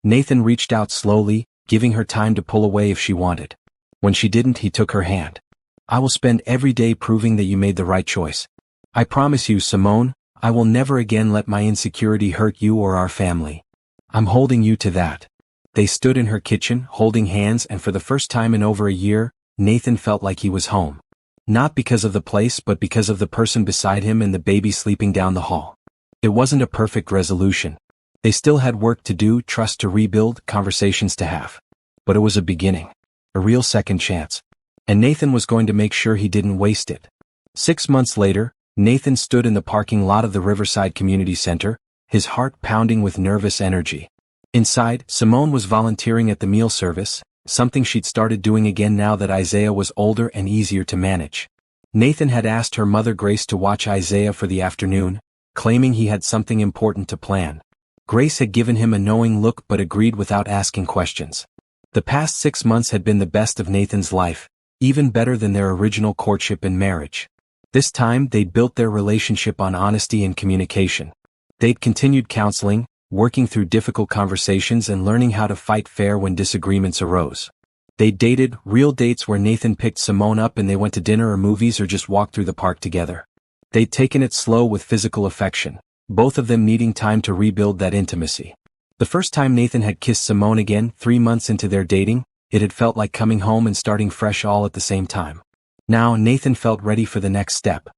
Nathan reached out slowly, giving her time to pull away if she wanted. When she didn't, he took her hand. "I will spend every day proving that you made the right choice. I promise you, Simone, I will never again let my insecurity hurt you or our family. I'm holding you to that." They stood in her kitchen, holding hands, and for the first time in over a year, Nathan felt like he was home. Not because of the place but because of the person beside him and the baby sleeping down the hall. It wasn't a perfect resolution. They still had work to do, trust to rebuild, conversations to have. But it was a beginning. A real second chance. And Nathan was going to make sure he didn't waste it. 6 months later, Nathan stood in the parking lot of the Riverside Community Center, his heart pounding with nervous energy. Inside, Simone was volunteering at the meal service, something she'd started doing again now that Isaiah was older and easier to manage. Nathan had asked her mother Grace to watch Isaiah for the afternoon, claiming he had something important to plan. Grace had given him a knowing look but agreed without asking questions. The past 6 months had been the best of Nathan's life, even better than their original courtship and marriage. This time they'd built their relationship on honesty and communication. They'd continued counseling, working through difficult conversations and learning how to fight fair when disagreements arose. They dated, real dates where Nathan picked Simone up and they went to dinner or movies or just walked through the park together. They'd taken it slow with physical affection, both of them needing time to rebuild that intimacy. The first time Nathan had kissed Simone again, 3 months into their dating, it had felt like coming home and starting fresh all at the same time. Now Nathan felt ready for the next step.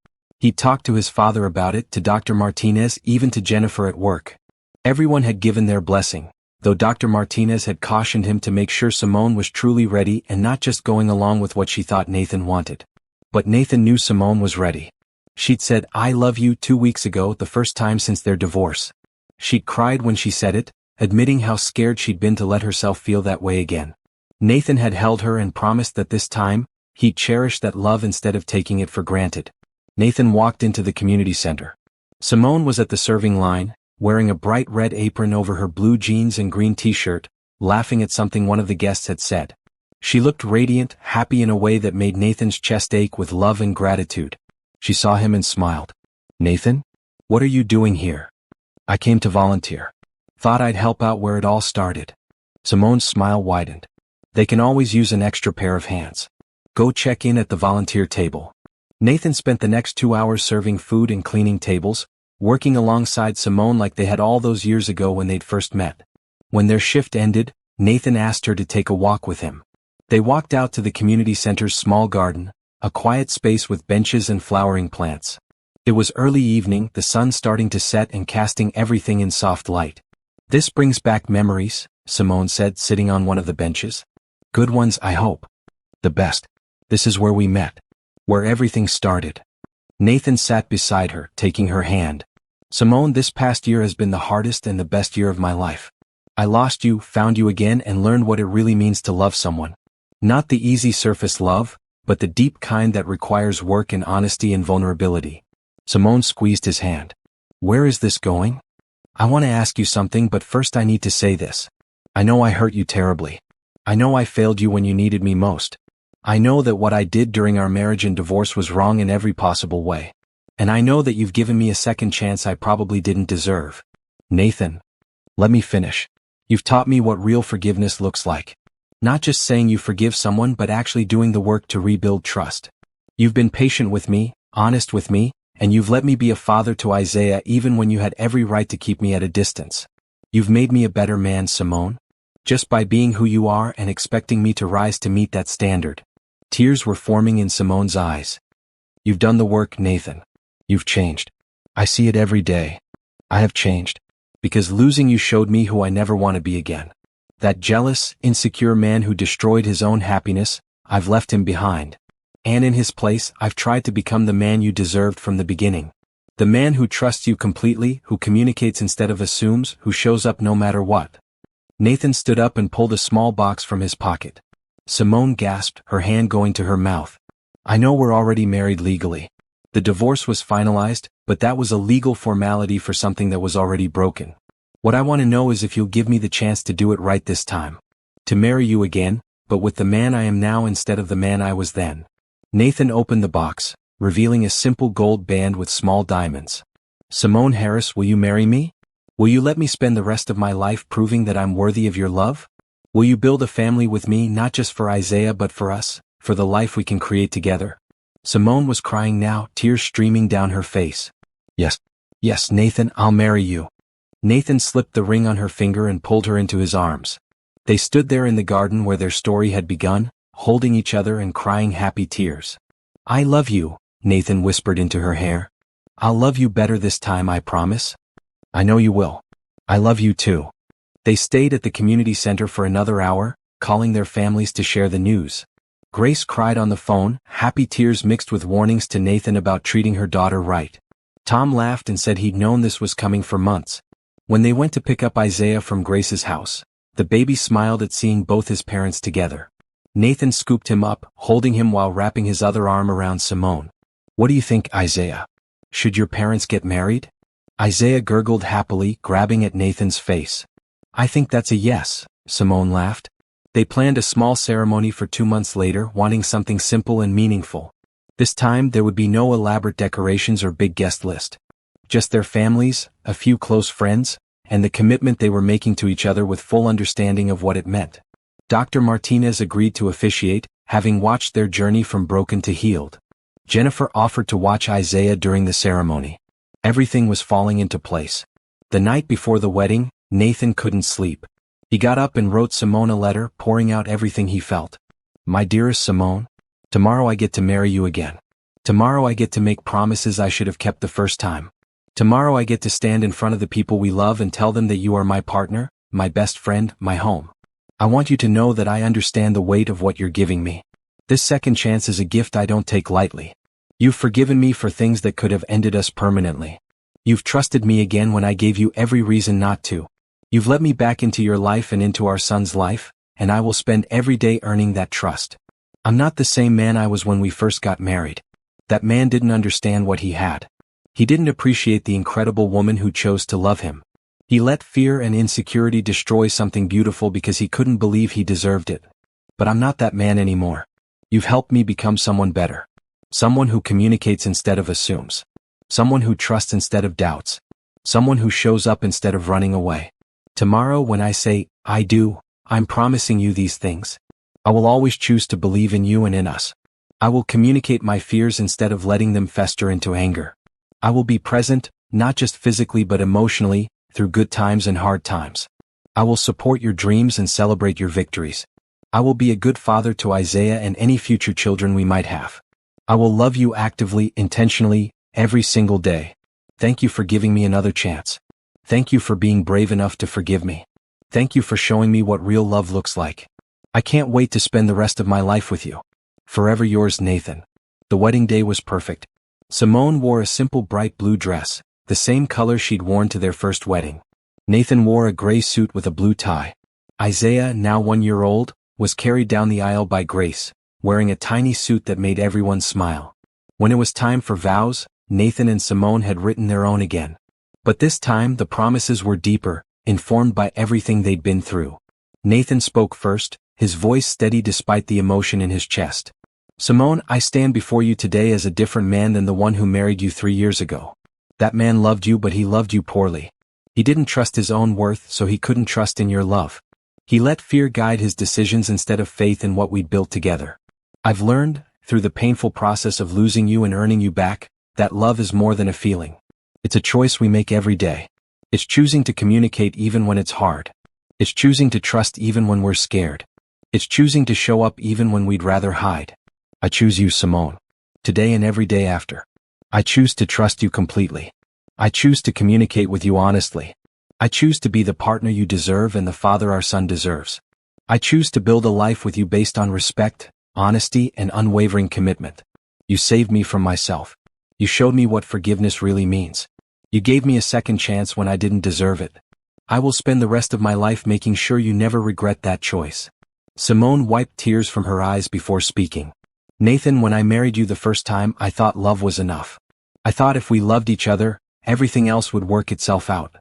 He'd talked to his father about it, to Dr. Martinez, even to Jennifer at work. Everyone had given their blessing, though Dr. Martinez had cautioned him to make sure Simone was truly ready and not just going along with what she thought Nathan wanted. But Nathan knew Simone was ready. She'd said, "I love you" 2 weeks ago, the first time since their divorce. She'd cried when she said it, admitting how scared she'd been to let herself feel that way again. Nathan had held her and promised that this time, he'd cherish that love instead of taking it for granted. Nathan walked into the community center. Simone was at the serving line, wearing a bright red apron over her blue jeans and green t-shirt, laughing at something one of the guests had said. She looked radiant, happy in a way that made Nathan's chest ache with love and gratitude. She saw him and smiled. "Nathan? What are you doing here?" "I came to volunteer. Thought I'd help out where it all started." Simone's smile widened. "They can always use an extra pair of hands. Go check in at the volunteer table." Nathan spent the next 2 hours serving food and cleaning tables, working alongside Simone like they had all those years ago when they'd first met. When their shift ended, Nathan asked her to take a walk with him. They walked out to the community center's small garden, a quiet space with benches and flowering plants. It was early evening, the sun starting to set and casting everything in soft light. "This brings back memories," Simone said, sitting on one of the benches. "Good ones, I hope." "The best. This is where we met. Where everything started." Nathan sat beside her, taking her hand. "Simone, this past year has been the hardest and the best year of my life. I lost you, found you again, and learned what it really means to love someone. Not the easy surface love, but the deep kind that requires work and honesty and vulnerability. Simone squeezed his hand. Where is this going? I want to ask you something, but first I need to say this. I know I hurt you terribly. I know I failed you when you needed me most. I know that what I did during our marriage and divorce was wrong in every possible way. And I know that you've given me a second chance I probably didn't deserve. Nathan, let me finish. You've taught me what real forgiveness looks like. Not just saying you forgive someone, but actually doing the work to rebuild trust. You've been patient with me, honest with me, and you've let me be a father to Isaiah even when you had every right to keep me at a distance. You've made me a better man, Simone. Just by being who you are and expecting me to rise to meet that standard. Tears were forming in Simone's eyes. You've done the work, Nathan. You've changed. I see it every day. I have changed. Because losing you showed me who I never want to be again. That jealous, insecure man who destroyed his own happiness, I've left him behind. And in his place, I've tried to become the man you deserved from the beginning. The man who trusts you completely, who communicates instead of assumes, who shows up no matter what. Nathan stood up and pulled a small box from his pocket. Simone gasped, her hand going to her mouth. I know we're already married legally. The divorce was finalized, but that was a legal formality for something that was already broken. What I want to know is if you'll give me the chance to do it right this time. To marry you again, but with the man I am now instead of the man I was then. Nathan opened the box, revealing a simple gold band with small diamonds. Simone Harris, will you marry me? Will you let me spend the rest of my life proving that I'm worthy of your love? Will you build a family with me, not just for Isaiah but for us, for the life we can create together? Simone was crying now, tears streaming down her face. Yes. Yes, Nathan, I'll marry you. Nathan slipped the ring on her finger and pulled her into his arms. They stood there in the garden where their story had begun, holding each other and crying happy tears. I love you, Nathan whispered into her hair. I'll love you better this time, I promise. I know you will. I love you too. They stayed at the community center for another hour, calling their families to share the news. Grace cried on the phone, happy tears mixed with warnings to Nathan about treating her daughter right. Tom laughed and said he'd known this was coming for months. When they went to pick up Isaiah from Grace's house, the baby smiled at seeing both his parents together. Nathan scooped him up, holding him while wrapping his other arm around Simone. What do you think, Isaiah? Should your parents get married? Isaiah gurgled happily, grabbing at Nathan's face. I think that's a yes, Simone laughed. They planned a small ceremony for 2 months later, wanting something simple and meaningful. This time there would be no elaborate decorations or big guest list. Just their families, a few close friends, and the commitment they were making to each other with full understanding of what it meant. Dr. Martinez agreed to officiate, having watched their journey from broken to healed. Jennifer offered to watch Isaiah during the ceremony. Everything was falling into place. The night before the wedding, Nathan couldn't sleep. He got up and wrote Simone a letter, pouring out everything he felt. My dearest Simone, tomorrow I get to marry you again. Tomorrow I get to make promises I should have kept the first time. Tomorrow I get to stand in front of the people we love and tell them that you are my partner, my best friend, my home. I want you to know that I understand the weight of what you're giving me. This second chance is a gift I don't take lightly. You've forgiven me for things that could have ended us permanently. You've trusted me again when I gave you every reason not to. You've let me back into your life and into our son's life, and I will spend every day earning that trust. I'm not the same man I was when we first got married. That man didn't understand what he had. He didn't appreciate the incredible woman who chose to love him. He let fear and insecurity destroy something beautiful because he couldn't believe he deserved it. But I'm not that man anymore. You've helped me become someone better. Someone who communicates instead of assumes. Someone who trusts instead of doubts. Someone who shows up instead of running away. Tomorrow when I say, I do, I'm promising you these things. I will always choose to believe in you and in us. I will communicate my fears instead of letting them fester into anger. I will be present, not just physically but emotionally, through good times and hard times. I will support your dreams and celebrate your victories. I will be a good father to Isaiah and any future children we might have. I will love you actively, intentionally, every single day. Thank you for giving me another chance. Thank you for being brave enough to forgive me. Thank you for showing me what real love looks like. I can't wait to spend the rest of my life with you. Forever yours, Nathan. The wedding day was perfect. Simone wore a simple bright blue dress, the same color she'd worn to their first wedding. Nathan wore a gray suit with a blue tie. Isaiah, now 1 year old, was carried down the aisle by Grace, wearing a tiny suit that made everyone smile. When it was time for vows, Nathan and Simone had written their own again. But this time the promises were deeper, informed by everything they'd been through. Nathan spoke first, his voice steady despite the emotion in his chest. "Simone, I stand before you today as a different man than the one who married you 3 years ago. That man loved you, but he loved you poorly. He didn't trust his own worth, so he couldn't trust in your love. He let fear guide his decisions instead of faith in what we'd built together. I've learned, through the painful process of losing you and earning you back, that love is more than a feeling. It's a choice we make every day. It's choosing to communicate even when it's hard. It's choosing to trust even when we're scared. It's choosing to show up even when we'd rather hide. I choose you, Simone. Today and every day after. I choose to trust you completely. I choose to communicate with you honestly. I choose to be the partner you deserve and the father our son deserves. I choose to build a life with you based on respect, honesty, and unwavering commitment. You saved me from myself. You showed me what forgiveness really means. You gave me a second chance when I didn't deserve it. I will spend the rest of my life making sure you never regret that choice." Simone wiped tears from her eyes before speaking. "Nathan, when I married you the first time, I thought love was enough. I thought if we loved each other, everything else would work itself out.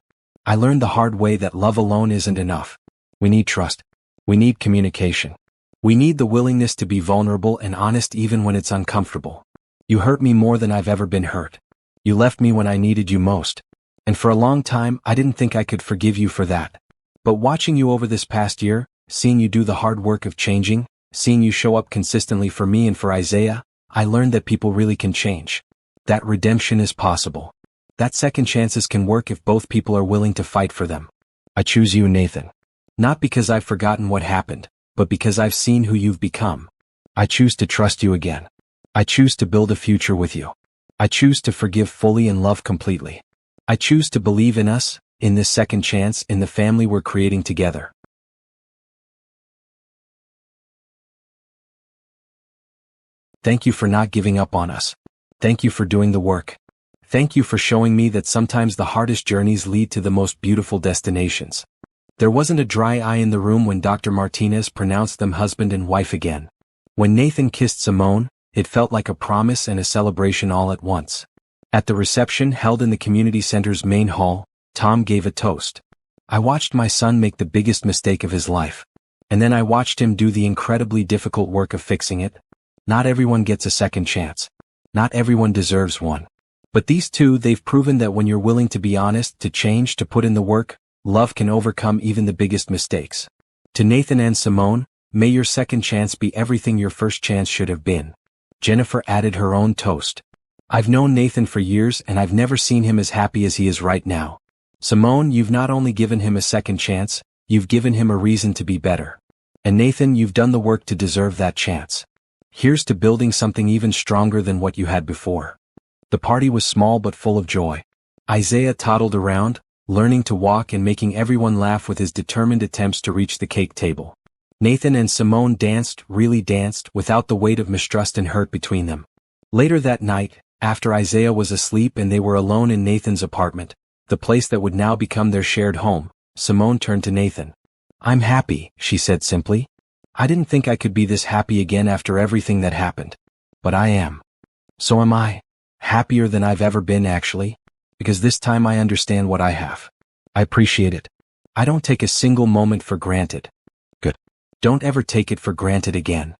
I learned the hard way that love alone isn't enough. We need trust. We need communication. We need the willingness to be vulnerable and honest even when it's uncomfortable. You hurt me more than I've ever been hurt. You left me when I needed you most. And for a long time, I didn't think I could forgive you for that. But watching you over this past year, seeing you do the hard work of changing, seeing you show up consistently for me and for Isaiah, I learned that people really can change. That redemption is possible. That second chances can work if both people are willing to fight for them. I choose you, Nathan. Not because I've forgotten what happened, but because I've seen who you've become. I choose to trust you again. I choose to build a future with you. I choose to forgive fully and love completely. I choose to believe in us, in this second chance, in the family we're creating together." Thank you for not giving up on us. Thank you for doing the work. Thank you for showing me that sometimes the hardest journeys lead to the most beautiful destinations. There wasn't a dry eye in the room when Dr. Martinez pronounced them husband and wife again. When Nathan kissed Simone, it felt like a promise and a celebration all at once. At the reception held in the community center's main hall, Tom gave a toast. "I watched my son make the biggest mistake of his life. And then I watched him do the incredibly difficult work of fixing it. Not everyone gets a second chance. Not everyone deserves one. But these two, they've proven that when you're willing to be honest, to change, to put in the work, love can overcome even the biggest mistakes." To Nathan and Simone, may your second chance be everything your first chance should have been. Jennifer added her own toast. "I've known Nathan for years and I've never seen him as happy as he is right now. Simone, you've not only given him a second chance, you've given him a reason to be better. And Nathan, you've done the work to deserve that chance. Here's to building something even stronger than what you had before." The party was small but full of joy. Isaiah toddled around, learning to walk and making everyone laugh with his determined attempts to reach the cake table. Nathan and Simone danced, really danced, without the weight of mistrust and hurt between them. Later that night, after Isaiah was asleep and they were alone in Nathan's apartment, the place that would now become their shared home, Simone turned to Nathan. "I'm happy," she said simply. "I didn't think I could be this happy again after everything that happened. But I am. So am I. Happier than I've ever been, actually. Because this time I understand what I have. I appreciate it. I don't take a single moment for granted." "Good. Don't ever take it for granted again."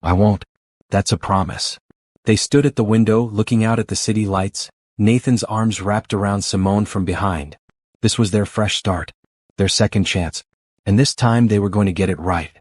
"I won't. That's a promise." They stood at the window, looking out at the city lights, Nathan's arms wrapped around Simone from behind. This was their fresh start. Their second chance. And this time they were going to get it right.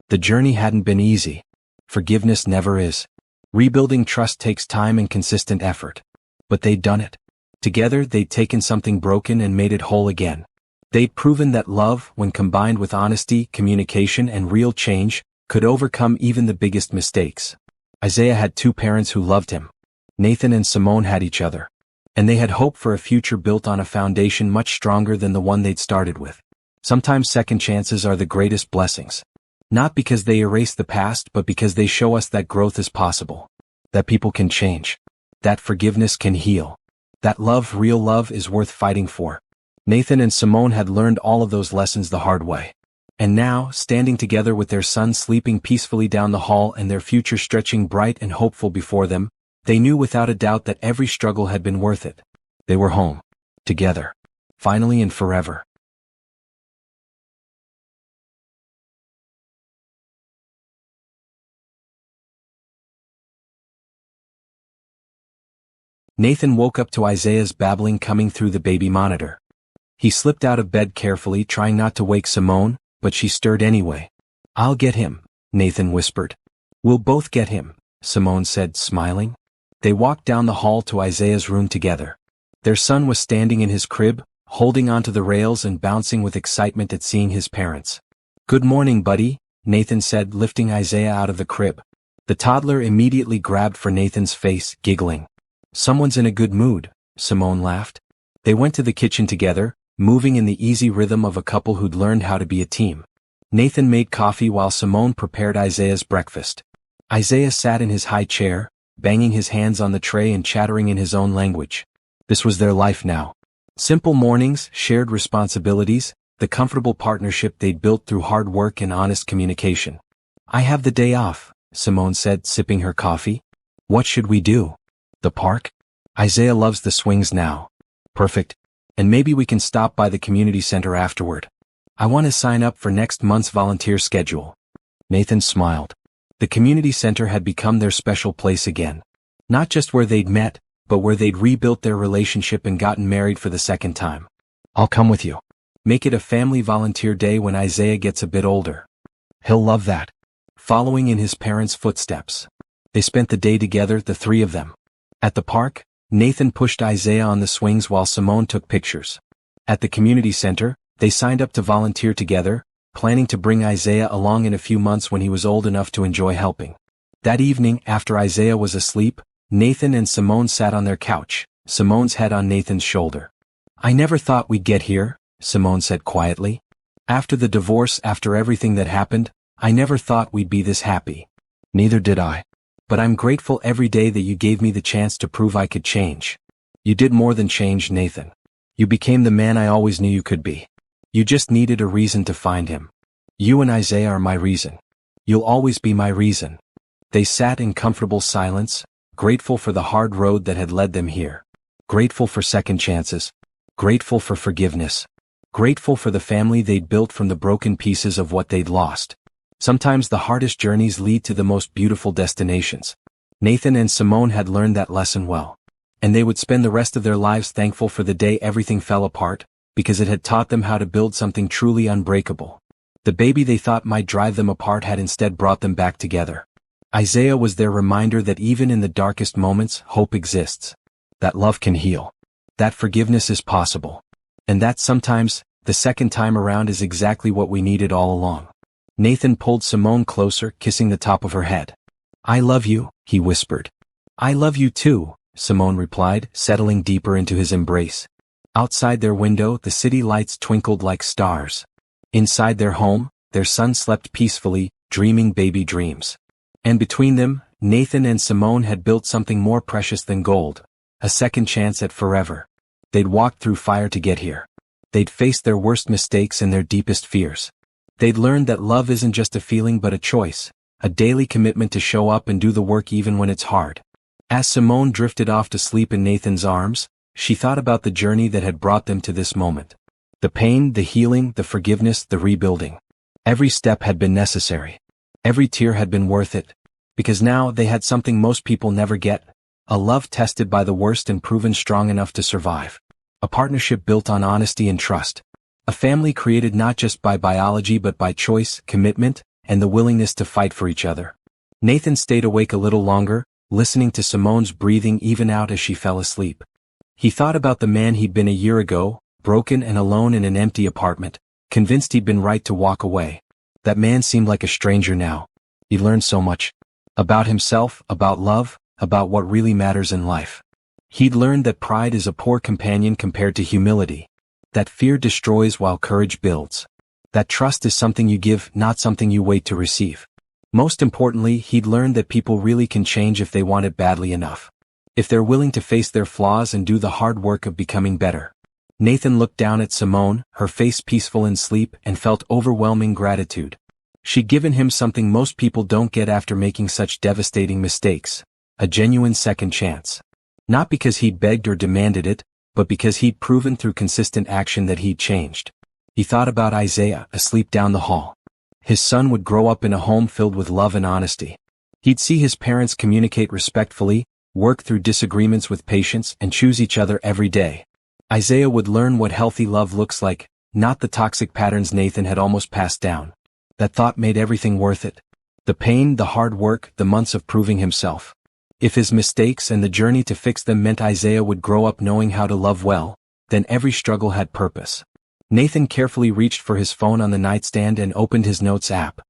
The journey hadn't been easy. Forgiveness never is. Rebuilding trust takes time and consistent effort. But they'd done it. Together they'd taken something broken and made it whole again. They'd proven that love, when combined with honesty, communication, and real change, could overcome even the biggest mistakes. Isaiah had two parents who loved him. Nathan and Simone had each other. And they had hope for a future built on a foundation much stronger than the one they'd started with. Sometimes second chances are the greatest blessings. Not because they erase the past, but because they show us that growth is possible. That people can change. That forgiveness can heal. That love, real love, is worth fighting for. Nathan and Simone had learned all of those lessons the hard way. And now, standing together with their son sleeping peacefully down the hall and their future stretching bright and hopeful before them, they knew without a doubt that every struggle had been worth it. They were home. Together. Finally and forever. Nathan woke up to Isaiah's babbling coming through the baby monitor. He slipped out of bed carefully, trying not to wake Simone, but she stirred anyway. "I'll get him," Nathan whispered. "We'll both get him," Simone said, smiling. They walked down the hall to Isaiah's room together. Their son was standing in his crib, holding onto the rails and bouncing with excitement at seeing his parents. "Good morning, buddy," Nathan said, lifting Isaiah out of the crib. The toddler immediately grabbed for Nathan's face, giggling. "Someone's in a good mood," Simone laughed. They went to the kitchen together, moving in the easy rhythm of a couple who'd learned how to be a team. Nathan made coffee while Simone prepared Isaiah's breakfast. Isaiah sat in his high chair, banging his hands on the tray and chattering in his own language. This was their life now. Simple mornings, shared responsibilities, the comfortable partnership they'd built through hard work and honest communication. "I have the day off," Simone said, sipping her coffee. "What should we do? The park? Isaiah loves the swings now." "Perfect. And maybe we can stop by the community center afterward. I want to sign up for next month's volunteer schedule." Nathan smiled. The community center had become their special place again. Not just where they'd met, but where they'd rebuilt their relationship and gotten married for the second time. "I'll come with you. Make it a family volunteer day when Isaiah gets a bit older. He'll love that." Following in his parents' footsteps. They spent the day together, the three of them. At the park, Nathan pushed Isaiah on the swings while Simone took pictures. At the community center, they signed up to volunteer together, planning to bring Isaiah along in a few months when he was old enough to enjoy helping. That evening, after Isaiah was asleep, Nathan and Simone sat on their couch, Simone's head on Nathan's shoulder. "I never thought we'd get here," Simone said quietly. "After the divorce, after everything that happened, I never thought we'd be this happy." "Neither did I. But I'm grateful every day that you gave me the chance to prove I could change." "You did more than change, Nathan. You became the man I always knew you could be. You just needed a reason to find him. You and Isaiah are my reason. You'll always be my reason." They sat in comfortable silence, grateful for the hard road that had led them here. Grateful for second chances. Grateful for forgiveness. Grateful for the family they'd built from the broken pieces of what they'd lost. Sometimes the hardest journeys lead to the most beautiful destinations. Nathan and Simone had learned that lesson well. And they would spend the rest of their lives thankful for the day everything fell apart, because it had taught them how to build something truly unbreakable. The baby they thought might drive them apart had instead brought them back together. Isaiah was their reminder that even in the darkest moments, hope exists. That love can heal. That forgiveness is possible. And that sometimes, the second time around is exactly what we needed all along. Nathan pulled Simone closer, kissing the top of her head. "I love you," he whispered. "I love you too," Simone replied, settling deeper into his embrace. Outside their window, the city lights twinkled like stars. Inside their home, their son slept peacefully, dreaming baby dreams. And between them, Nathan and Simone had built something more precious than gold, a second chance at forever. They'd walked through fire to get here. They'd faced their worst mistakes and their deepest fears. They'd learned that love isn't just a feeling but a choice, a daily commitment to show up and do the work even when it's hard. As Simone drifted off to sleep in Nathan's arms, she thought about the journey that had brought them to this moment. The pain, the healing, the forgiveness, the rebuilding. Every step had been necessary. Every tear had been worth it. Because now they had something most people never get, a love tested by the worst and proven strong enough to survive. A partnership built on honesty and trust. A family created not just by biology but by choice, commitment, and the willingness to fight for each other. Nathan stayed awake a little longer, listening to Simone's breathing even out as she fell asleep. He thought about the man he'd been a year ago, broken and alone in an empty apartment, convinced he'd been right to walk away. That man seemed like a stranger now. He learned so much. About himself, about love, about what really matters in life. He'd learned that pride is a poor companion compared to humility. That fear destroys while courage builds. That trust is something you give, not something you wait to receive. Most importantly, he'd learned that people really can change if they want it badly enough. If they're willing to face their flaws and do the hard work of becoming better. Nathan looked down at Simone, her face peaceful in sleep, and felt overwhelming gratitude. She'd given him something most people don't get after making such devastating mistakes: a genuine second chance. Not because he'd begged or demanded it, but because he'd proven through consistent action that he'd changed. He thought about Isaiah, asleep down the hall. His son would grow up in a home filled with love and honesty. He'd see his parents communicate respectfully, work through disagreements with patience, and choose each other every day. Isaiah would learn what healthy love looks like, not the toxic patterns Nathan had almost passed down. That thought made everything worth it. The pain, the hard work, the months of proving himself. If his mistakes and the journey to fix them meant Isaiah would grow up knowing how to love well, then every struggle had purpose. Nathan carefully reached for his phone on the nightstand and opened his notes app.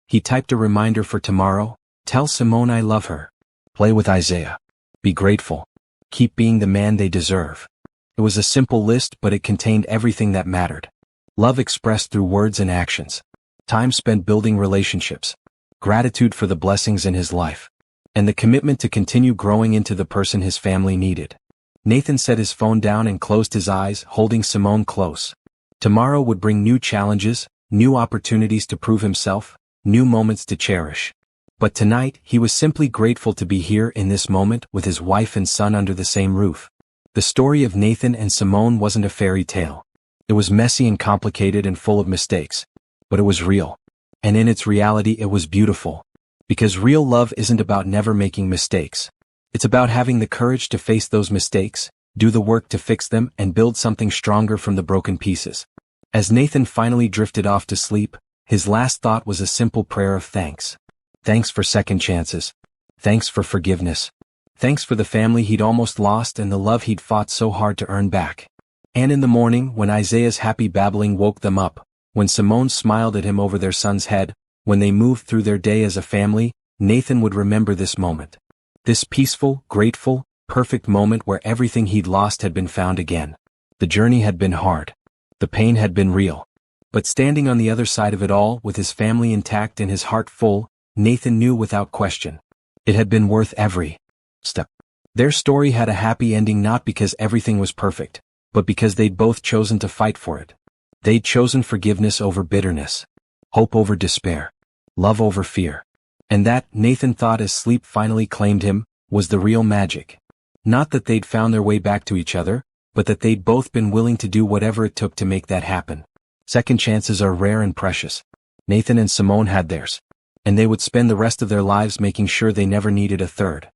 He typed a reminder for tomorrow: tell Simone I love her. Play with Isaiah. Be grateful. Keep being the man they deserve. It was a simple list, but it contained everything that mattered. Love expressed through words and actions. Time spent building relationships. Gratitude for the blessings in his life. And the commitment to continue growing into the person his family needed. Nathan set his phone down and closed his eyes, holding Simone close. Tomorrow would bring new challenges, new opportunities to prove himself, new moments to cherish. But tonight, he was simply grateful to be here in this moment with his wife and son under the same roof. The story of Nathan and Simone wasn't a fairy tale. It was messy and complicated and full of mistakes. But it was real. And in its reality, it was beautiful. Because real love isn't about never making mistakes. It's about having the courage to face those mistakes, do the work to fix them, and build something stronger from the broken pieces. As Nathan finally drifted off to sleep, his last thought was a simple prayer of thanks. Thanks for second chances. Thanks for forgiveness. Thanks for the family he'd almost lost and the love he'd fought so hard to earn back. And in the morning, when Isaiah's happy babbling woke them up, when Simone smiled at him over their son's head, when they moved through their day as a family, Nathan would remember this moment. This peaceful, grateful, perfect moment where everything he'd lost had been found again. The journey had been hard. The pain had been real. But standing on the other side of it all, with his family intact and his heart full, Nathan knew without question. It had been worth every step. Their story had a happy ending not because everything was perfect, but because they'd both chosen to fight for it. They'd chosen forgiveness over bitterness, hope over despair, love over fear. And that, Nathan thought as sleep finally claimed him, was the real magic. Not that they'd found their way back to each other, but that they'd both been willing to do whatever it took to make that happen. Second chances are rare and precious. Nathan and Simone had theirs. And they would spend the rest of their lives making sure they never needed a third.